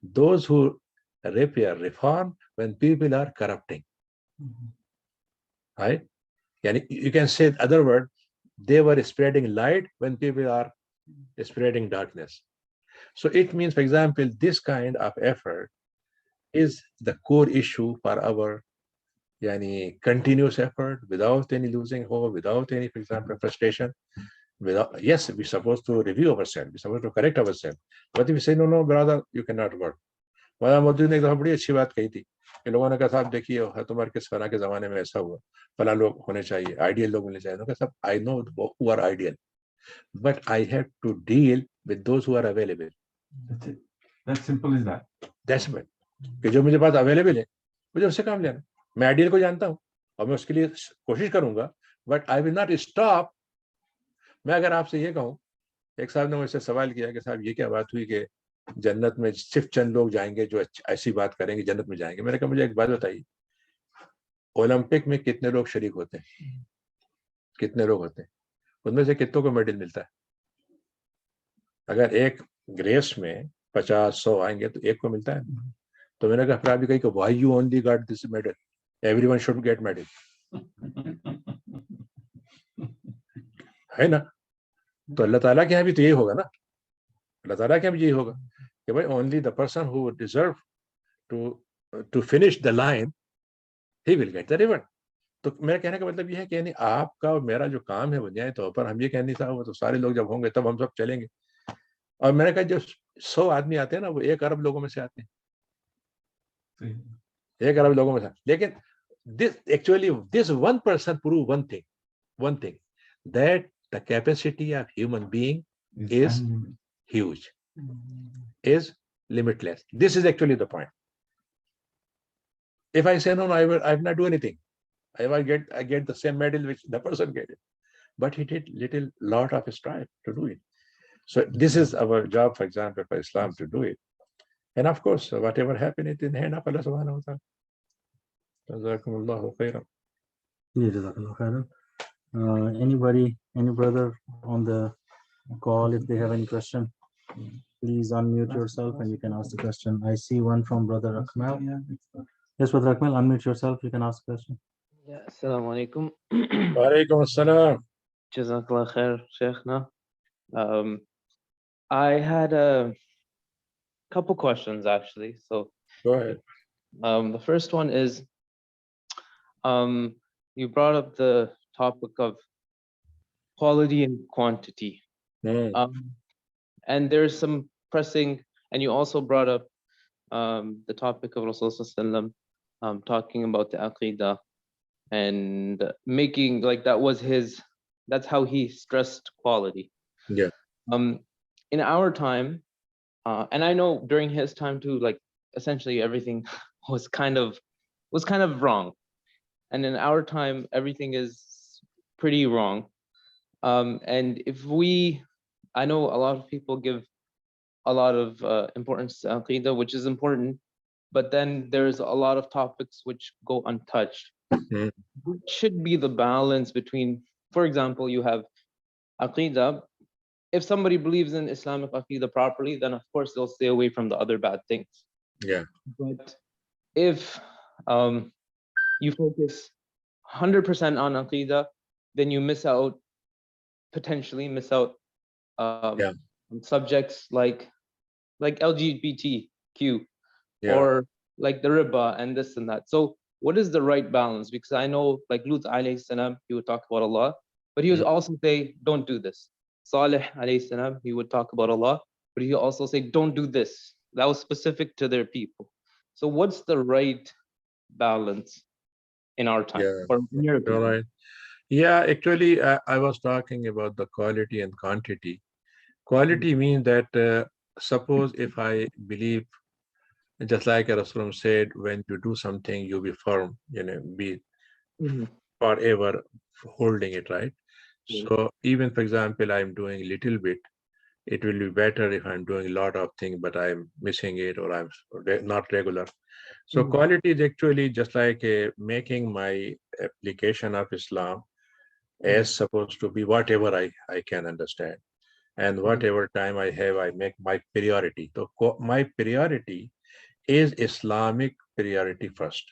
Those who repair, reform when people are corrupting. Right? And you can say other word, they were spreading light when people are spreading darkness. So it means, for example, this kind of effort is the core issue for our continuous effort without any losing hope, without any, for example, frustration. Yes, we're supposed to review ourselves, we're supposed to correct ourselves. But if we say, no, brother, you cannot work. मौलाना मौदूदी ने एक दफा बड़ी अच्छी बात कही थी कि लोगों ने कहा साहब देखिए तुम्हारे किस फला के जमाने में ऐसा हुआ, फला लोग होने चाहिए, आइडियल लोग मिलने चाहिए. उन्होंने कहा साहब I know who are ideal, but I have to deal with those who are available. That's simple as that. That's it. कि जो मुझे पास अवेलेबल है मुझे उससे काम लेना. मैं आइडियल को जानता हूँ और मैं उसके लिए कोशिश करूंगा, but I will not stop. मैं अगर आपसे ये कहूँ, एक साहब ने मुझसे सवाल किया कि साहब ये क्या बात हुई कि जन्नत में सिर्फ चंद लोग जाएंगे जो ऐसी बात करेंगे जन्नत में जाएंगे. मैंने कहा मुझे एक बात बताइए, ओलंपिक में कितने लोग शरीक होते हैं, कितने लोग होते हैं, उनमें से कितनों को मेडल मिलता है? अगर एक रेस में 50-100 आएंगे तो एक को मिलता है. तो मैंने कहा फिर आप कही कि why you only got this medal, everyone should get medal. है ना? तो अल्लाह ताला के यहाँ भी तो यही होगा ना. अल्लाह ताला के यहाँ भी यही होगा कि भाई only the person who deserve to finish the line he will get the reward. तो मेरा कहने का मतलब ये है कि यानी आपका और मेरा जो काम है बुनियादी तौर पर हम ये कहने था वो तो सारे लोग जब होंगे तब हम सब चलेंगे. और मैंने कहा जो 100 आदमी आते हैं ना वो 1 अरब लोगों में से आते हैं, 1 अरब लोगों में से. लेकिन this one person prove one thing that the capacity of human being is huge, is limitless. This is actually the point. If I say no, I will not do anything. I get the same medal which the person get it, but he did lot of strive to do it. So this is our job, for example, for Islam to do it. And of course, whatever happened, it in the hand of Allah subhanahu wa ta'ala. Jazakumullahu khairan. Any brother on the call, if they have any question, please unmute yourself and you can ask the question. I see one from Brother Akmal. Yes, Brother Akmal, unmute yourself, you can ask the question. Yeah, Assalamu alaikum. Wa alaikum assalam. Jazakallah khair, Sheikhna. I had a couple questions actually. So Go ahead. the first one is, you brought up the topic of quality and quantity. And there's some pressing, and you also brought up the topic of Rasulullah talking about the Aqidah and making like that's how he stressed quality. Yeah. In our time, and I know during his time too, like essentially everything was kind of wrong. And in our time, everything is pretty wrong. And I know a lot of people give a lot of importance to Aqidah, which is important, but then there's a lot of topics which go untouched. Mm. What should be the balance between, for example, you have Aqidah. If somebody believes in Islamic Aqidah properly, then of course they'll stay away from the other bad things. Yeah. But if you focus 100% on Aqidah, then you potentially miss out Yeah. on subjects like LGBTQ Yeah. or like the riba and this and that. So what is the right balance? Because I know like Lut alayhi salam, he would talk about Allah, but he would also say, don't do this. Salih alayhi salam, he would talk about Allah, but he also say, don't do this. That was specific to their people. So what's the right balance in our time? Yeah. Or in your opinion? All right. Yeah, actually, I was talking about the quality and quantity. Quality means that suppose if I believe, just like Rasulullah said, when you do something, you be firm, be forever holding it, right? So even, for example, I'm doing a little bit, it will be better if I'm doing a lot of things, but I'm missing it or I'm not regular. So quality is actually just like making my application of Islam as supposed to be whatever I can understand. And whatever time I have, I make my priority. So my priority is Islamic priority first.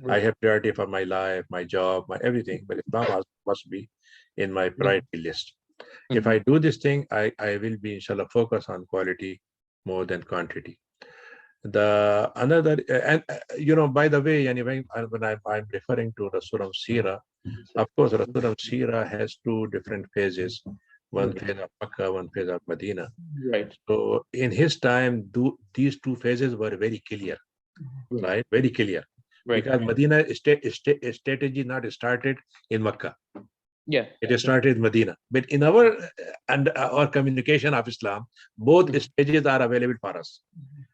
I have priority for my life, my job, my everything, but Islam must be in my priority list. If I do this thing, I will be, inshallah, focus on quality more than quantity. The another, by the way, when I'm referring to Rasulullah Sirah, of course, Rasulullah Sirah has two different phases, one phase of Makkah, one phase of Medina. Right. So in his time, these two phases were very clear, right? Very clear. Right. Because Medina strategy not started in Makkah. Yeah. It started in Medina. But in our communication of Islam, both stages are available for us,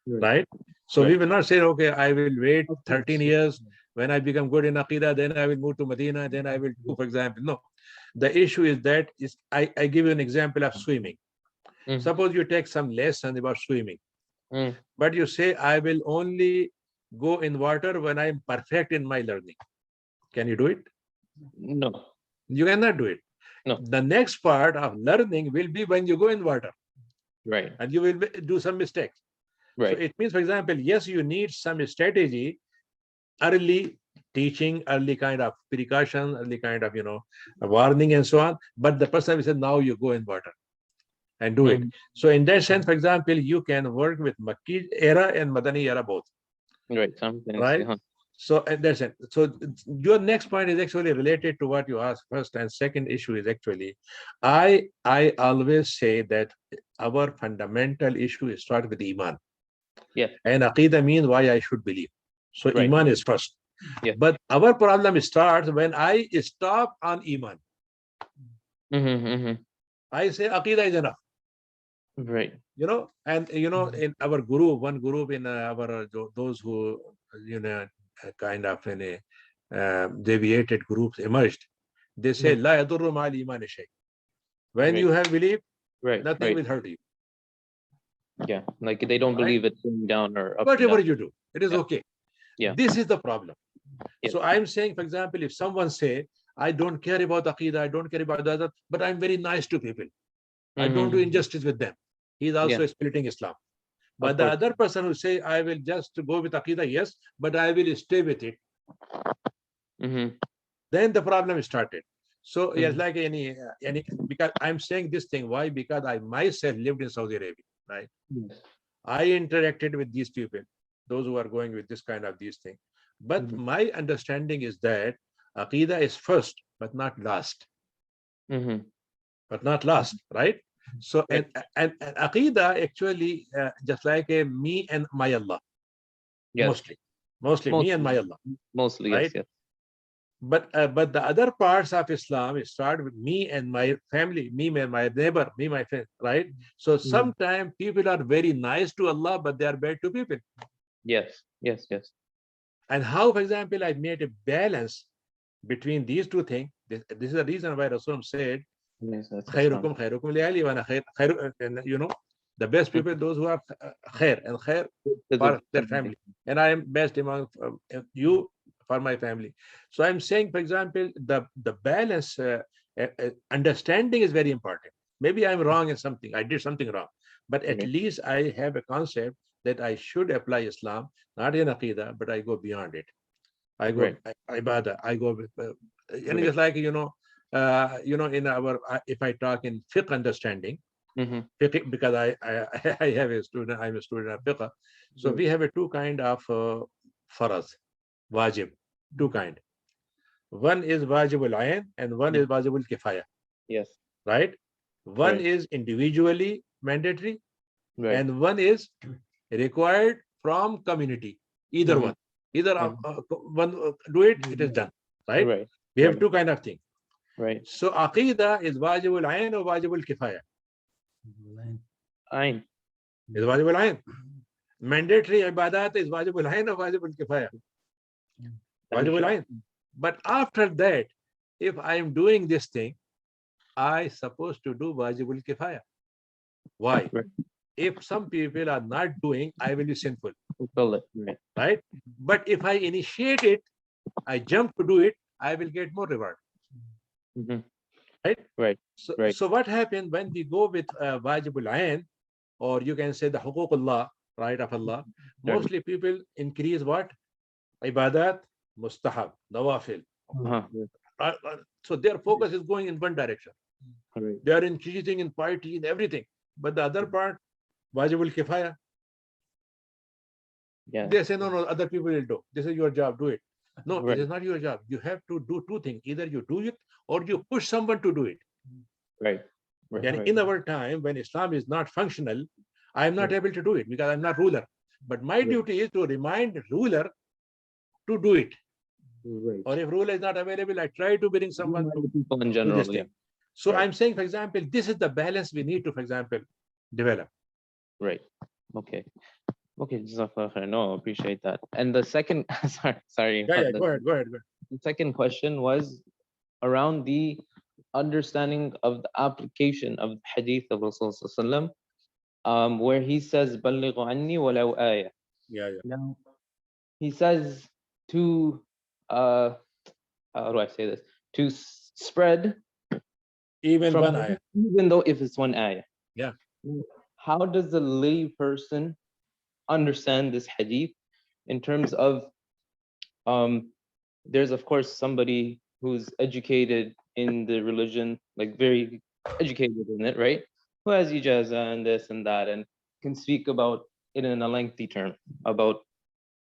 right? So we will not say, okay, I will wait 13 years. When I become good in Aqidah, then I will move to Medina, then I will do, for example. No. The issue is that I give you an example of swimming. Suppose you take some lessons about swimming, but you say, I will only go in water when I am perfect in my learning. Can you do it? No. You cannot do it. No. The next part of learning will be when you go in water. Right. And you will do some mistakes. Right. So it means, for example, yes, you need some strategy, early teaching, early kind of precaution, early kind of, warning and so on. But the person will say, now you go in water and do it. So in that sense, for example, you can work with Makki era and Madani era both. Right. Right. So that's it. So your next point is actually related to what you asked first, and second issue is actually, I always say that our fundamental issue is start with Iman. Yeah. And Aqidah means why I should believe. So Iman is first. Yeah. But our problem starts when I stop on Iman. I say Aqidah is enough. Right. And in our group, one group in our those who kind of in a deviated groups emerged. They say La yadurru ma'al iman shay. When you have belief, nothing will hurt you. Yeah, like they don't believe it's going down or up. Whatever you do, it is okay. Yeah. This is the problem. So I'm saying, for example, if someone say, I don't care about Aqidah, I don't care about the other, but I'm very nice to people. I don't do injustice with them. He's also splitting Islam. But the other person who say, I will just go with Aqidah, yes, but I will stay with it. Then the problem started. So it's like any, because I'm saying this thing. Why? Because I myself lived in Saudi Arabia, right? I interacted with these people, those who are going with this kind of these things. But my understanding is that Aqidah is first, but not last. But not last, right? So and Aqidah actually just like a me and my Allah. Mostly me and my Allah. Mostly, right? yes. But the other parts of Islam start with me and my family, me and my neighbor, me, my friend, right? So sometimes people are very nice to Allah, but they are bad to people. Yes. And how, for example, I made a balance between these two things. This is the reason why Rasul said, the The best people, those who are khair and khair for their family. And I am best among you for my family. So I'm saying, for example, the balance, understanding is very important. Maybe I'm wrong in something, I did something wrong, but at least I have a concept that I should apply Islam, not in Aqidah, but I go beyond it. I go ibadah, I go with, and just like, in our, if I talk in fiqh understanding, fiqh, because I have a student, I'm a student of fiqh. So we have a two kind of faraz, wajib, two kind. One is wajibul ayn and one is wajibul kifaya. Yes. Right? One is individually mandatory and one is required from community. Either one. Either one do it, it is done. Right? We have two kind of things. Right. So aqidah is wajibul ayn or wajibul kifaya? Ayn. Is wajibul ayn. Mandatory ibadat is wajibul ayn or wajibul kifaya? Wajibul ayn. But after that, if I am doing this thing, I supposed to do wajibul kifaya. Why? If some people are not doing, I will be sinful. Right? But if I initiate it, I jump to do it, I will get more reward. Right? So what happened when we go with wajibul ayn, or you can say the huququllah, right, of Allah, mostly people increase what? Ibadat, mustahab, nawafil. So their focus is going in one direction. They are increasing in piety and everything. But the other part, wajibul kifaya. They say, no, other people will do. This is your job, do it. No, it is not your job. You have to do two things. Either you do it or you push someone to do it. And in our time, when Islam is not functional, I am not able to do it because I'm not ruler. But my duty is to remind the ruler to do it. Or if ruler is not available, I try to bring someone to people in general. So I'm saying, for example, this is the balance we need to, for example, develop. Okay, Jazakallah khair. No, appreciate that. And the second, sorry. Go ahead. The second question was around the understanding of the application of the hadith of Rasulullah where he says, "Ballighu anni walau ayah." Now, he says to, how do I say this? To spread even one ayah. Even though if it's one ayah. Yeah. How does the lay person understand this hadith in terms of, there's of course somebody who's educated in the religion, like very educated in it, right? Who has ijazah and this and that and can speak about it in a lengthy term about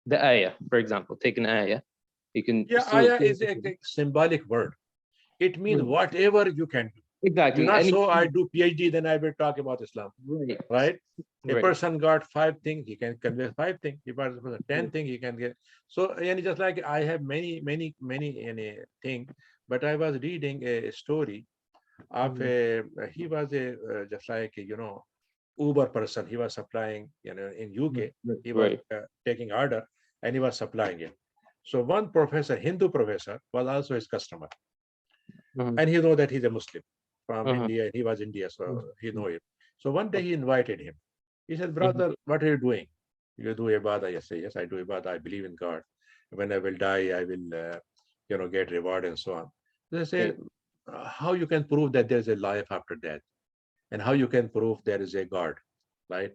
the ayah, for example. Take an ayah. You can. Ayah is a symbolic word. It means whatever you can do. Exactly. Not so I do PhD, then I will talk about Islam. Right? A person got 5 things, he can convey 5 things. If a person 10 things, he can get. So, and just like I have many things, but I was reading a story of he was just like Uber person. He was supplying, in UK. He was taking order and he was supplying it. So one professor, Hindu professor, was also his customer, and he know that he's a Muslim from India. He was India, so he know it. So one day he invited him. He said, "Brother, what are you doing? You do ibadah?" Yes, yes, I do ibadah. I believe in God. When I will die, I will, get reward and so on. They say, how you can prove that there is a life after death, and how you can prove there is a God, right?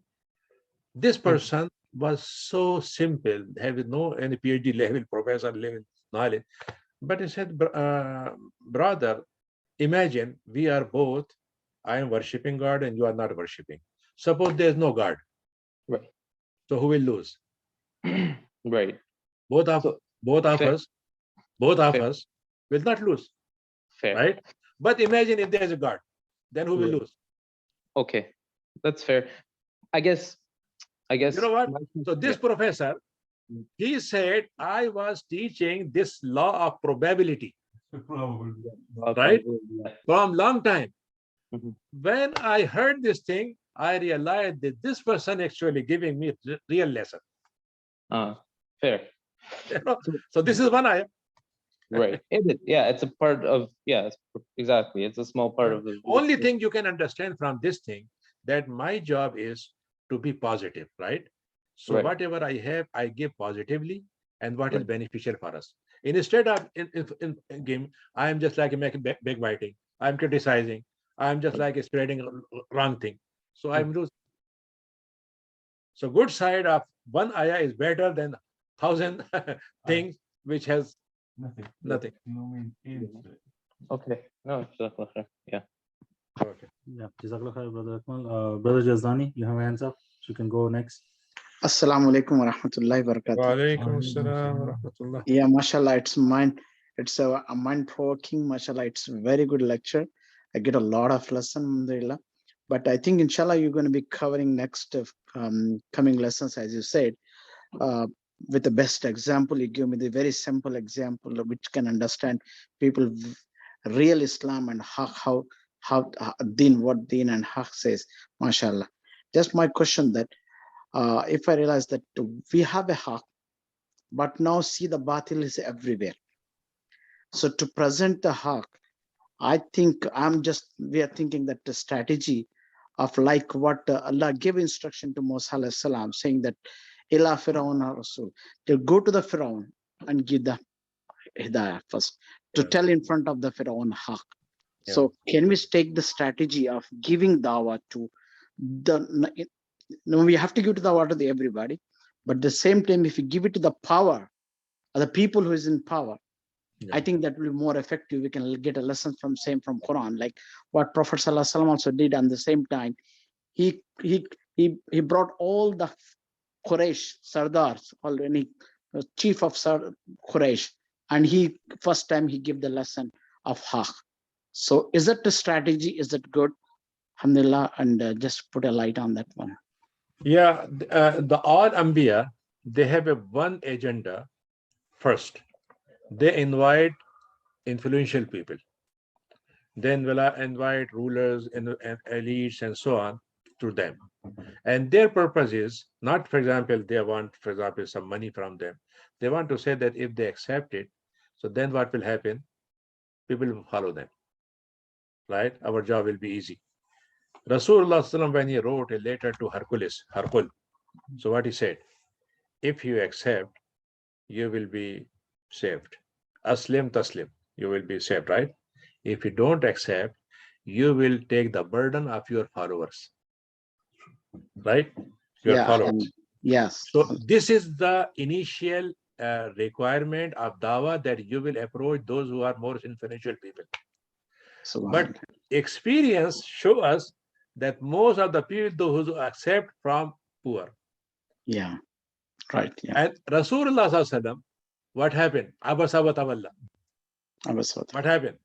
This person was so simple, having no any PhD level, professor level knowledge, but he said, "Brother, imagine we are both. I am worshiping God, and you are not worshiping. Suppose there is no God. So who will lose? Both of us will not lose. Right? But imagine if there is a God, then who will lose?" Okay, that's fair. I guess. You know what? So this professor, he said, I was teaching this law of probability, right? From long time. When I heard this thing, I realized that this person actually giving me real lesson. Fair. So this is one ayah. It's a part of, exactly. It's a small part of the only thing you can understand from this thing, that my job is to be positive, right? So Right. whatever I have, I give positively, and what is Right. beneficial for us. Instead of in game, I am just like making backbiting. I'm criticizing. I'm just like spreading wrong thing. So I'm losing. So good side of one ayah is better than 1,000 things which has nothing. Okay. No, yeah. Okay. Yeah, Jazakallah khair, Brother Akmal. Brother Jazdani, you have hands up, so you can go next. Assalamu alaikum wa rahmatullahi wa barakatuh. Wa alaikum assalam wa rahmatullah. Yeah, mashallah, it's a mind-provoking, mashallah, it's a very good lecture. I get a lot of lesson, alhamdulillah. But I think inshallah you're going to be covering next coming lessons, as you said, with the best example. You give me the very simple example which can understand people real Islam and how Deen, what Deen and Haq says, mashallah. Just my question that if I realize that we have a Haq, but now see the batil is everywhere. So to present the Haq, I think we are thinking that the strategy of like what Allah gave instruction to Musa alayhi salam, saying that Ila Firaun Rasul, to go to the Firaun and give the Hidayah first, to tell in front of the Firaun Haq. Yeah. So can we take the strategy of giving dawah to the, no, we have to give to dawah to everybody, but at the same time, if you give it to the power, or the people who is in power, I think that will be more effective. We can get a lesson from Quran, like what Prophet Sallallahu Alaihi Wasallam also did. And the same time, he brought all the Quraysh Sardars, already chief of Quraysh, and first time he gave the lesson of Haq. So is that the strategy? Is that good? Alhamdulillah, and just put a light on that one. Yeah, the all Anbiya, they have a one agenda first. They invite influential people. Then will invite rulers and elites and so on to them. And their purpose is not, for example, they want, for example, some money from them. They want to say that if they accept it, so then what will happen? People will follow them, right? Our job will be easy. Rasulullah, when he wrote a letter to Harqul, so what he said, if you accept, you will be saved. Aslim taslim, you will be saved, right? If you don't accept, you will take the burden of your followers, right? Your followers. Yes. So this is the initial requirement of dawah, that you will approach those who are more influential people. But experience show us that most of the people those who accept from poor. Yeah. Right. Yeah. And Rasulullah Sallallahu Alaihi Wasallam, what happened? Abasa wa tawalla. What happened?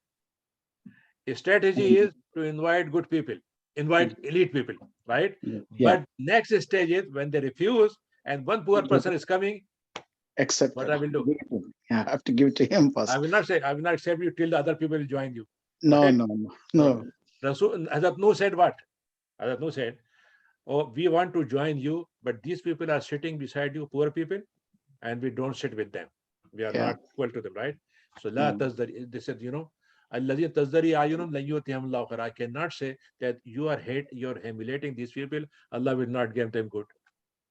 His strategy is to invite good people, invite elite people, right? Yeah. But next stage is when they refuse and one poor person is coming, Accept what I will do? Yeah, I have to give it to him first. I will not accept you till the other people will join you. No, right? no. Rasul Hazrat Nuh said what? Hazrat Nuh said, oh, we want to join you, but these people are sitting beside you, poor people, and we don't sit with them. We are not equal to them, right? So la tazdari, they said, Alladhi tazdari ayunum la yutihim Allahu khair. I cannot say that you're humiliating these people, Allah will not give them good.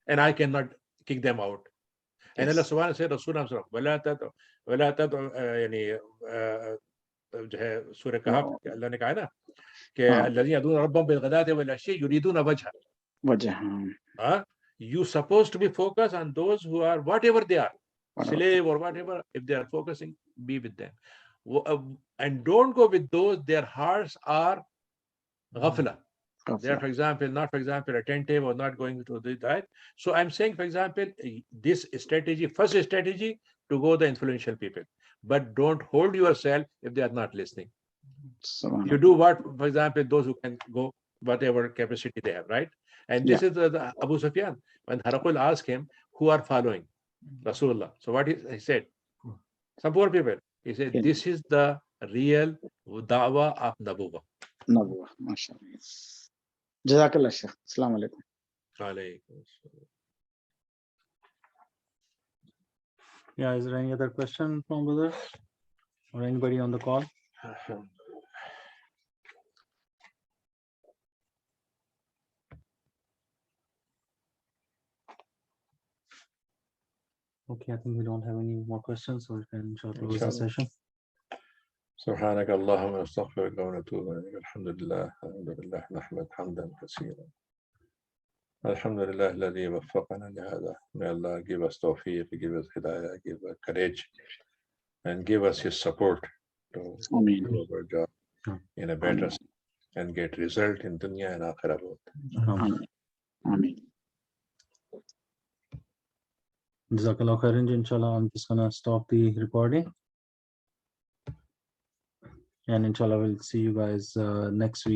And I cannot kick them out. And Allah subhanahu wa ta'ala said, Rasulullah wala tat yani जो है सूरह कहफ अल्लाह ने कहा ना कि الذين يدعون ربهم بالغداة والعشي يريدون وجهه. You supposed to be focused on those who are whatever they are, slave or whatever. If they are focusing, be with them, and don't go with those their hearts are ghafla. They are, for example, not, for example, attentive or not going to do that. So I'm saying, for example, this strategy, first strategy, to go the influential people, but don't hold yourself if they are not listening. You do what, for example, those who can go, whatever capacity they have, right? And this is the Abu Sufyan. When Harqul asked him, who are following Rasulullah? So what he said? Some poor people. He said, this is the real da'wah of Nabuwah. Nabuwah, mashallah. Jazakallah, Shaykh. Assalamu alaikum. Alaikum. Yeah, is there any other question from brothers or anybody on the call? Okay, I think we don't have any more questions, so we can close the Inshallah. session. سبحانك اللهم ونستغفرك ونتوب إليك الحمد لله نحمد حمدا كثيرا الحمد لله الذي وفقنا لهذا. May Allah give us tawfiq, give us hidayah, give us courage, and give us His support to do our job in a better and get result in dunya and akhirah both. Amen. Jazakallah khairan, inshallah. I'm just gonna stop the recording, and inshallah we'll see you guys next week.